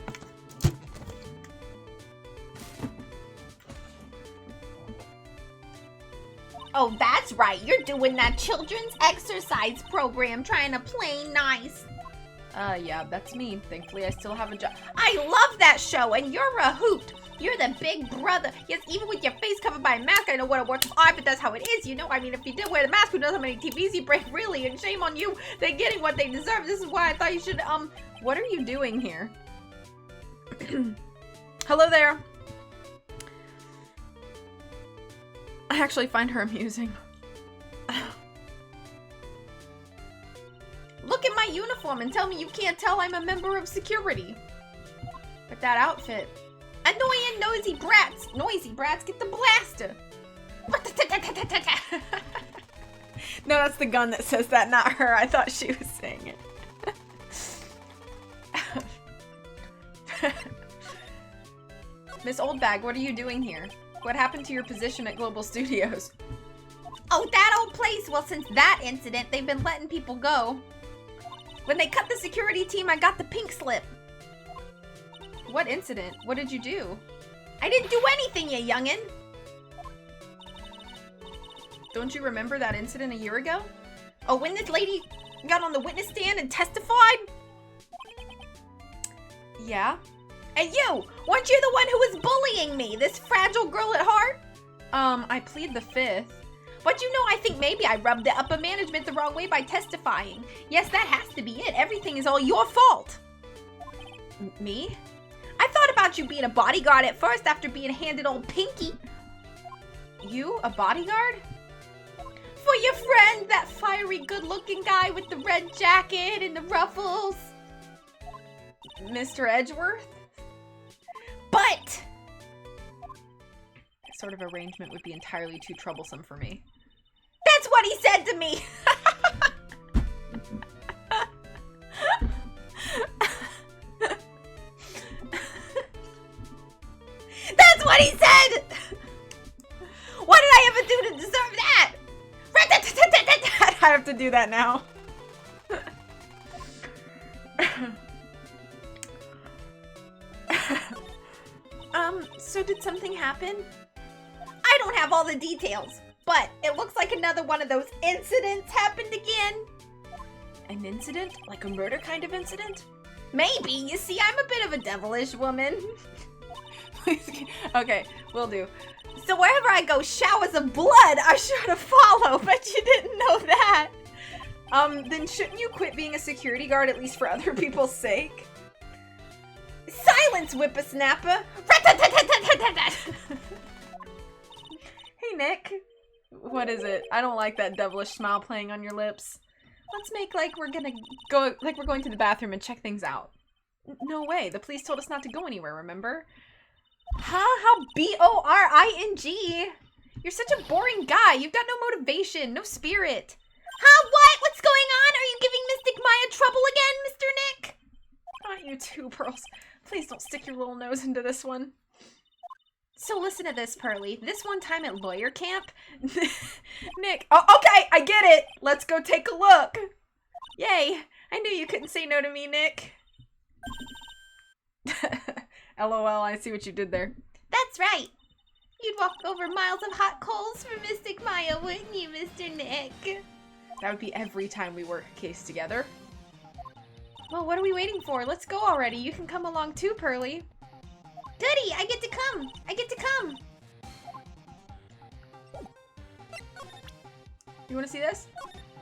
Oh, that's right. You're doing that children's exercise program, trying to play nice. Yeah, that's me. Thankfully, I still have a job. I love that show, and you're a hoot. You're the big brother. Yes, even with your face covered by a mask, I know what a work of art, but that's how it is, you know? I mean, if you did wear the mask, who knows how many TVs you break, really? And shame on you. They're getting what they deserve. This is why I thought you should, What are you doing here? Hello there. I actually find her amusing. Look at my uniform and tell me you can't tell I'm a member of security. But that outfit. Annoying noisy brats. Noisy brats, get the blaster. No, that's the gun that says that, not her. I thought she was saying it. Miss Oldbag, what are you doing here? What happened to your position at Global Studios? Oh, that old place. Well, since that incident, they've been letting people go. When they cut the security team, I got the pink slip. What incident? What did you do? I didn't do anything, you youngin'. Don't you remember that incident a year ago? Oh, when this lady got on the witness stand and testified? Yeah? And you! Weren't you the one who was bullying me? This fragile girl at heart? I plead the fifth. But you know, I think maybe I rubbed the upper management the wrong way by testifying. Yes, that has to be it. Everything is all your fault. Me? I thought about you being a bodyguard at first after being handed old Pinky. You? A bodyguard? For your friend, that fiery good-looking guy with the red jacket and the ruffles. Mr. Edgeworth? But sort of arrangement would be entirely too troublesome for me. That's what he said to me! That's what he said! What did I ever do to deserve that? I have to do that now. So did something happen? I don't have all the details, but it looks like another one of those incidents happened again. An incident? Like a murder kind of incident? Maybe. You see, I'm a bit of a devilish woman. Okay, will do. So wherever I go, showers of blood are sure to follow, but you didn't know that. Then shouldn't you quit being a security guard at least for other people's sake? Silence, whippersnapper! Hey, Nick. What is it? I don't like that devilish smile playing on your lips. Let's make like we're going to the bathroom and check things out. No way. The police told us not to go anywhere, remember? Huh? How B-O-R-I-N-G? You're such a boring guy. You've got no motivation, no spirit. Huh? What? What's going on? Are you giving Mystic Maya trouble again, Mr. Nick? Not you too, Pearls. Please don't stick your little nose into this one. So listen to this, Pearly. This one time at lawyer camp... Nick, oh, okay, I get it. Let's go take a look. Yay. I knew you couldn't say no to me, Nick. LOL, I see what you did there. That's right. You'd walk over miles of hot coals for Mystic Maya, wouldn't you, Mr. Nick? That would be every time we work a case together. Well, what are we waiting for? Let's go already. You can come along too, Pearly. Goody, I get to come. I get to come. You want to see this?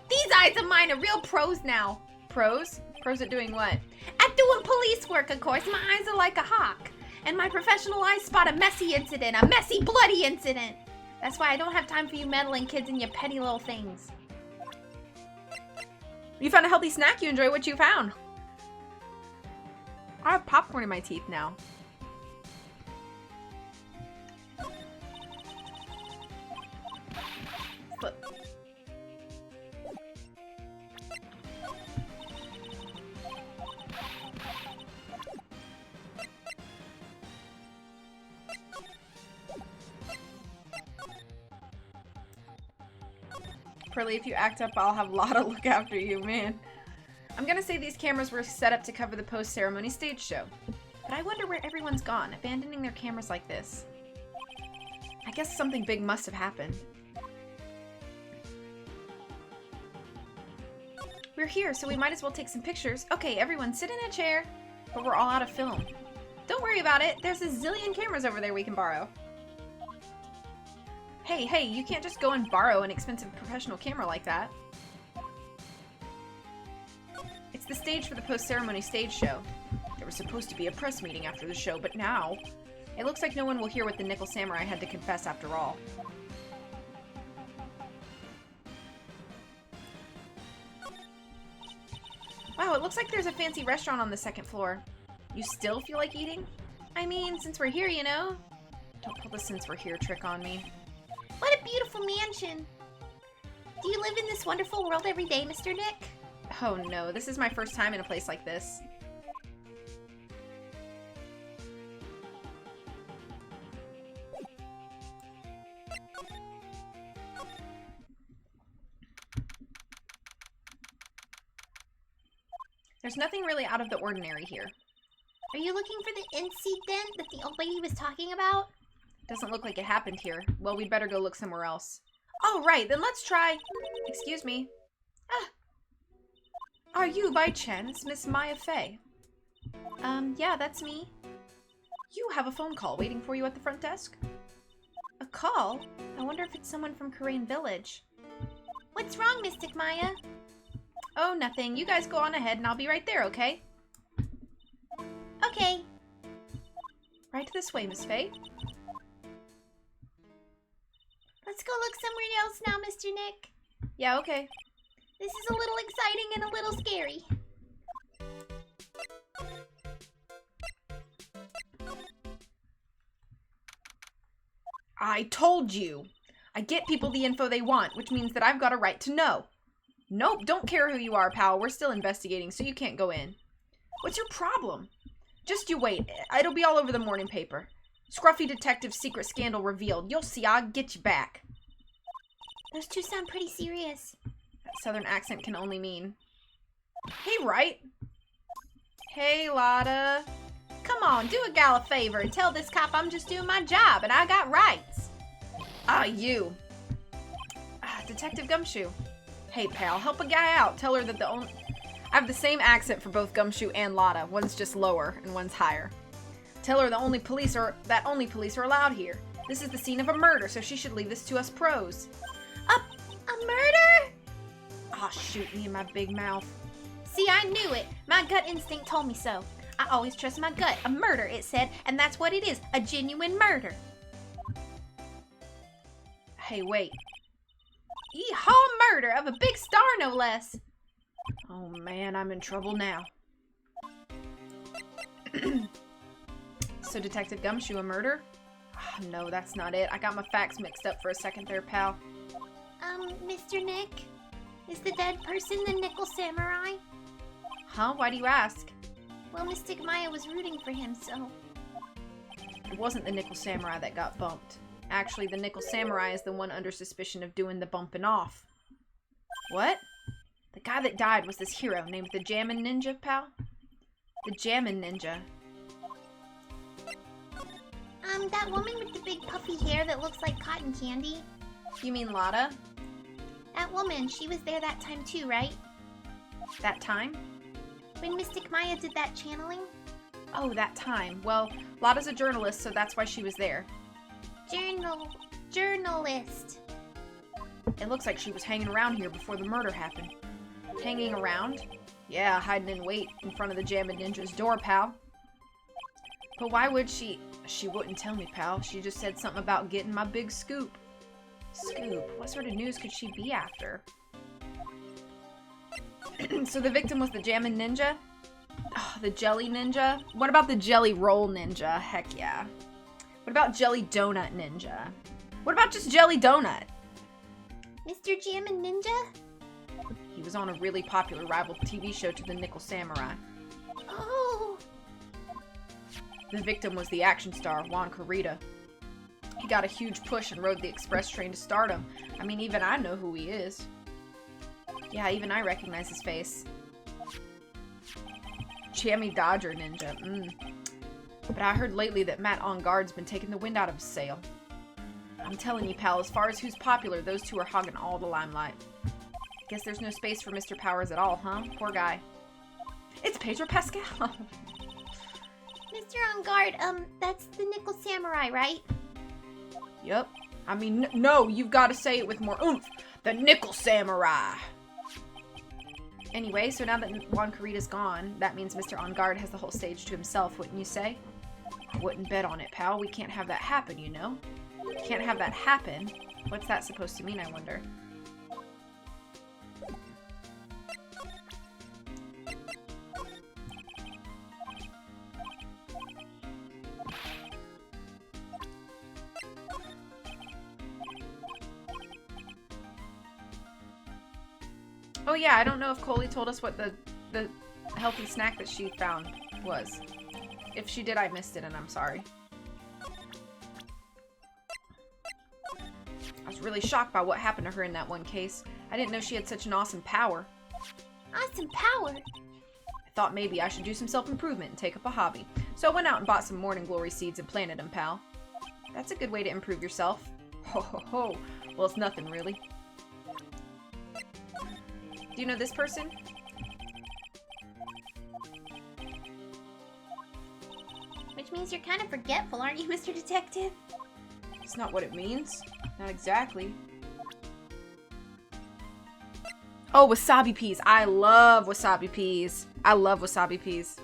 These eyes of mine are real pros now. Pros? Pros at doing what? At doing police work, of course. My eyes are like a hawk. And my professional eyes spot a messy incident, a messy, bloody incident. That's why I don't have time for you meddling kids and your petty little things. You found a healthy snack. You enjoy what you found. I have popcorn in my teeth now. But Pearly, if you act up, I'll have Lotta look after you, man. I'm gonna say these cameras were set up to cover the post-ceremony stage show. But I wonder where everyone's gone, abandoning their cameras like this. I guess something big must have happened. We're here, so we might as well take some pictures. Okay, everyone sit in a chair. But we're all out of film. Don't worry about it. There's a zillion cameras over there we can borrow. Hey, you can't just go and borrow an expensive professional camera like that. It's the stage for the post-ceremony stage show. There was supposed to be a press meeting after the show, but now... It looks like no one will hear what the Nickel Samurai had to confess after all. Wow, it looks like there's a fancy restaurant on the second floor. You still feel like eating? I mean, since we're here, you know? Don't pull the since we're here trick on me. What a beautiful mansion. Do you live in this wonderful world every day, Mr. Nick? Oh no, this is my first time in a place like this. There's nothing really out of the ordinary here. Are you looking for the incident that the old lady was talking about? Doesn't look like it happened here. Well, we'd better go look somewhere else. Oh, right, then let's try... Excuse me. Are you, by chance, Miss Maya Fey? Yeah, that's me. You have a phone call waiting for you at the front desk? A call? I wonder if it's someone from Karain Village. What's wrong, Mystic Maya? Oh, nothing. You guys go on ahead and I'll be right there, okay? Okay. Right this way, Miss Fey. Let's go look somewhere else now, Mr. Nick. Yeah, okay. This is a little exciting and a little scary. I told you. I get people the info they want, which means that I've got a right to know. Nope, don't care who you are, pal. We're still investigating, so you can't go in. What's your problem? Just you wait. It'll be all over the morning paper. Scruffy detective's secret scandal revealed. You'll see, I'll get you back. Those two sound pretty serious. That southern accent can only mean... Hey, Wright. Hey, Lotta. Come on, do a gal a favor and tell this cop I'm just doing my job and I got rights. You. Detective Gumshoe. Hey, pal, help a guy out. Tell her that I have the same accent for both Gumshoe and Lotta. One's just lower and one's higher. Tell her that only police are allowed here. This is the scene of a murder, so she should leave this to us pros. A murder? Aw, shoot me in my big mouth. See, I knew it. My gut instinct told me so. I always trust my gut. A murder, it said, and that's what it is. A genuine murder. Hey, wait. Yeehaw, murder of a big star, no less. Oh man, I'm in trouble now. So Detective Gumshoe, a murder? Oh, no, that's not it. I got my facts mixed up for a second there, pal. Mr. Nick? Is the dead person the Nickel Samurai? Huh? Why do you ask? Well, Mystic Maya was rooting for him, so... It wasn't the Nickel Samurai that got bumped. Actually, the Nickel Samurai is the one under suspicion of doing the bumping off. What? The guy that died was this hero named the Jammin' Ninja, pal? The Jammin' Ninja. That woman with the big puffy hair that looks like cotton candy? You mean Lotta? That woman, she was there that time too, right? That time? When Mystic Maya did that channeling? Oh, that time. Well, Lotta's a journalist, so that's why she was there. Journalist. It looks like she was hanging around here before the murder happened. Hanging around? Yeah, hiding in wait in front of the Jammin' Ninja's door, pal. But why would she... She wouldn't tell me, pal. She just said something about getting my big scoop. Scoop? What sort of news could she be after? So the victim was the Jammin' Ninja? Oh, the Jelly Ninja? What about the Jelly Roll Ninja? Heck yeah. What about Jelly Donut Ninja? What about just Jelly Donut? Mr. Jammin' Ninja? He was on a really popular rival TV show to the Nickel Samurai. Oh! The victim was the action star, Juan Carita. He got a huge push and rode the express train to stardom. I mean, even I know who he is. Yeah, even I recognize his face. Jammy Dodger Ninja, But I heard lately that Matt On Guard's been taking the wind out of his sail. I'm telling you, pal, as far as who's popular, those two are hogging all the limelight. Guess there's no space for Mr. Powers at all, huh? Poor guy. It's Pedro Pascal! Mr. On Guard, that's the Nickel Samurai, right? Yup. I mean, no, you've got to say it with more oomph. The Nickel Samurai! Anyway, so now that Juan Carita's gone, that means Mr. On Guard has the whole stage to himself, wouldn't you say? I wouldn't bet on it, pal. We can't have that happen, you know? Can't have that happen? What's that supposed to mean, I wonder? Oh yeah, I don't know if Coley told us what the healthy snack that she found was. If she did, I missed it and I'm sorry. I was really shocked by what happened to her in that one case. I didn't know she had such an awesome power. Awesome power? I thought maybe I should do some self-improvement and take up a hobby. So I went out and bought some morning glory seeds and planted them, pal. That's a good way to improve yourself. Ho ho ho. Well, it's nothing really. Do you know this person? Which means you're kind of forgetful, aren't you, Mr. Detective? It's not what it means. Not exactly. Oh, wasabi peas. I love wasabi peas. I love wasabi peas.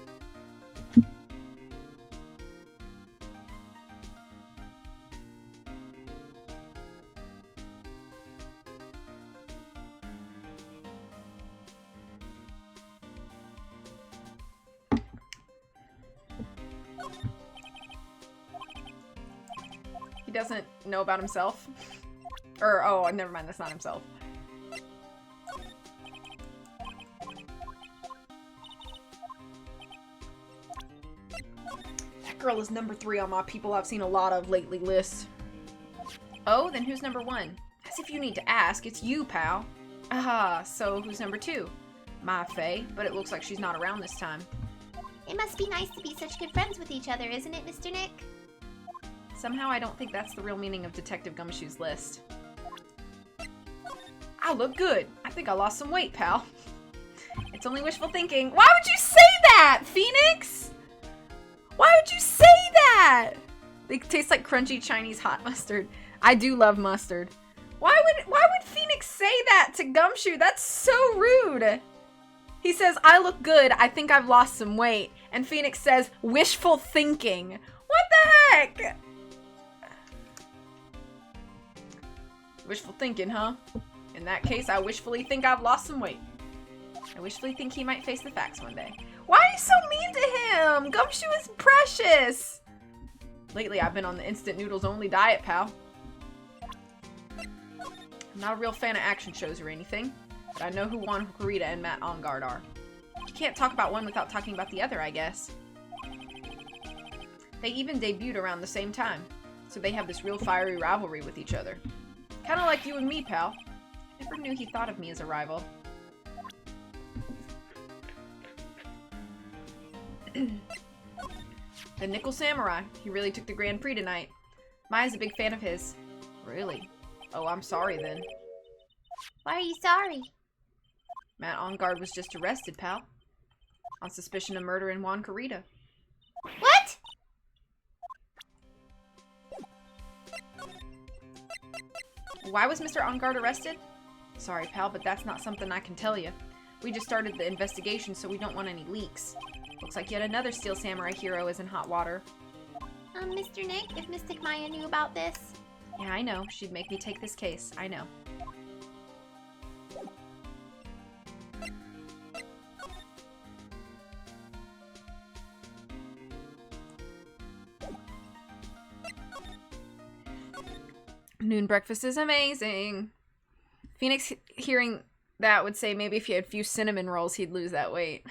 doesn't know about himself. Or, oh, never mind, that's not himself. That girl is number 3 on my people I've seen a lot of lately list. Oh, then who's number 1? As if you need to ask, it's you, pal. Ah, so who's number 2? My Faye, but it looks like she's not around this time. It must be nice to be such good friends with each other, isn't it, Mr. Nick? Somehow I don't think that's the real meaning of Detective Gumshoe's list. I look good. I think I lost some weight, pal. It's only wishful thinking. Why would you say that, Phoenix? Why would you say that? They taste like crunchy Chinese hot mustard. I do love mustard. Why would Phoenix say that to Gumshoe? That's so rude. He says, I look good. I think I've lost some weight. And Phoenix says, wishful thinking. What the heck? Wishful thinking, huh? In that case, I wishfully think I've lost some weight. I wishfully think he might face the facts one day. Why are you so mean to him? Gumshoe is precious. Lately, I've been on the instant noodles only diet, pal. I'm not a real fan of action shows or anything, but I know who Juan Kurita and Matt Engard are. You can't talk about one without talking about the other, I guess. They even debuted around the same time, so they have this real fiery rivalry with each other. Kinda like you and me, pal. Never knew he thought of me as a rival. The Nickel Samurai. He really took the Grand Prix tonight. Maya's a big fan of his. Really? Oh, I'm sorry then. Why are you sorry? Matt Engard was just arrested, pal. On suspicion of murder in Juan Kurita. What? Why was Mr. Engard arrested? Sorry, pal, but that's not something I can tell you. We just started the investigation, so we don't want any leaks. Looks like yet another Steel Samurai hero is in hot water. Mr. Nick, if Mystic Maya knew about this... Yeah, I know. She'd make me take this case. I know. Noon breakfast is amazing. Phoenix hearing that would say maybe if he had a few cinnamon rolls, he'd lose that weight.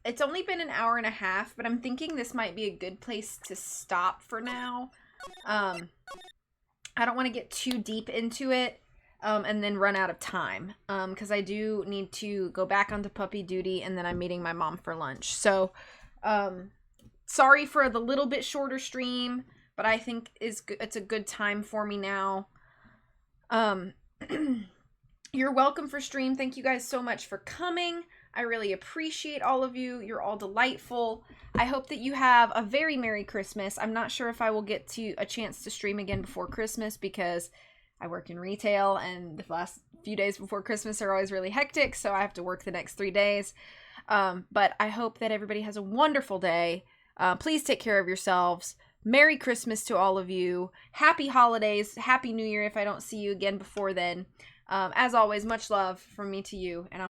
It's only been an hour and a half, but I'm thinking this might be a good place to stop for now. I don't want to get too deep into it, and then run out of time. Because I do need to go back onto puppy duty, and then I'm meeting my mom for lunch. So, sorry for the little bit shorter stream, but I think it's a good time for me now. You're welcome for stream. Thank you guys so much for coming. I really appreciate all of you. You're all delightful. I hope that you have a very Merry Christmas. I'm not sure if I will get to a chance to stream again before Christmas because I work in retail and the last few days before Christmas are always really hectic, so I have to work the next 3 days. But I hope that everybody has a wonderful day. Please take care of yourselves. Merry Christmas to all of you. Happy holidays. Happy New Year if I don't see you again before then. As always, much love from me to you, and I'll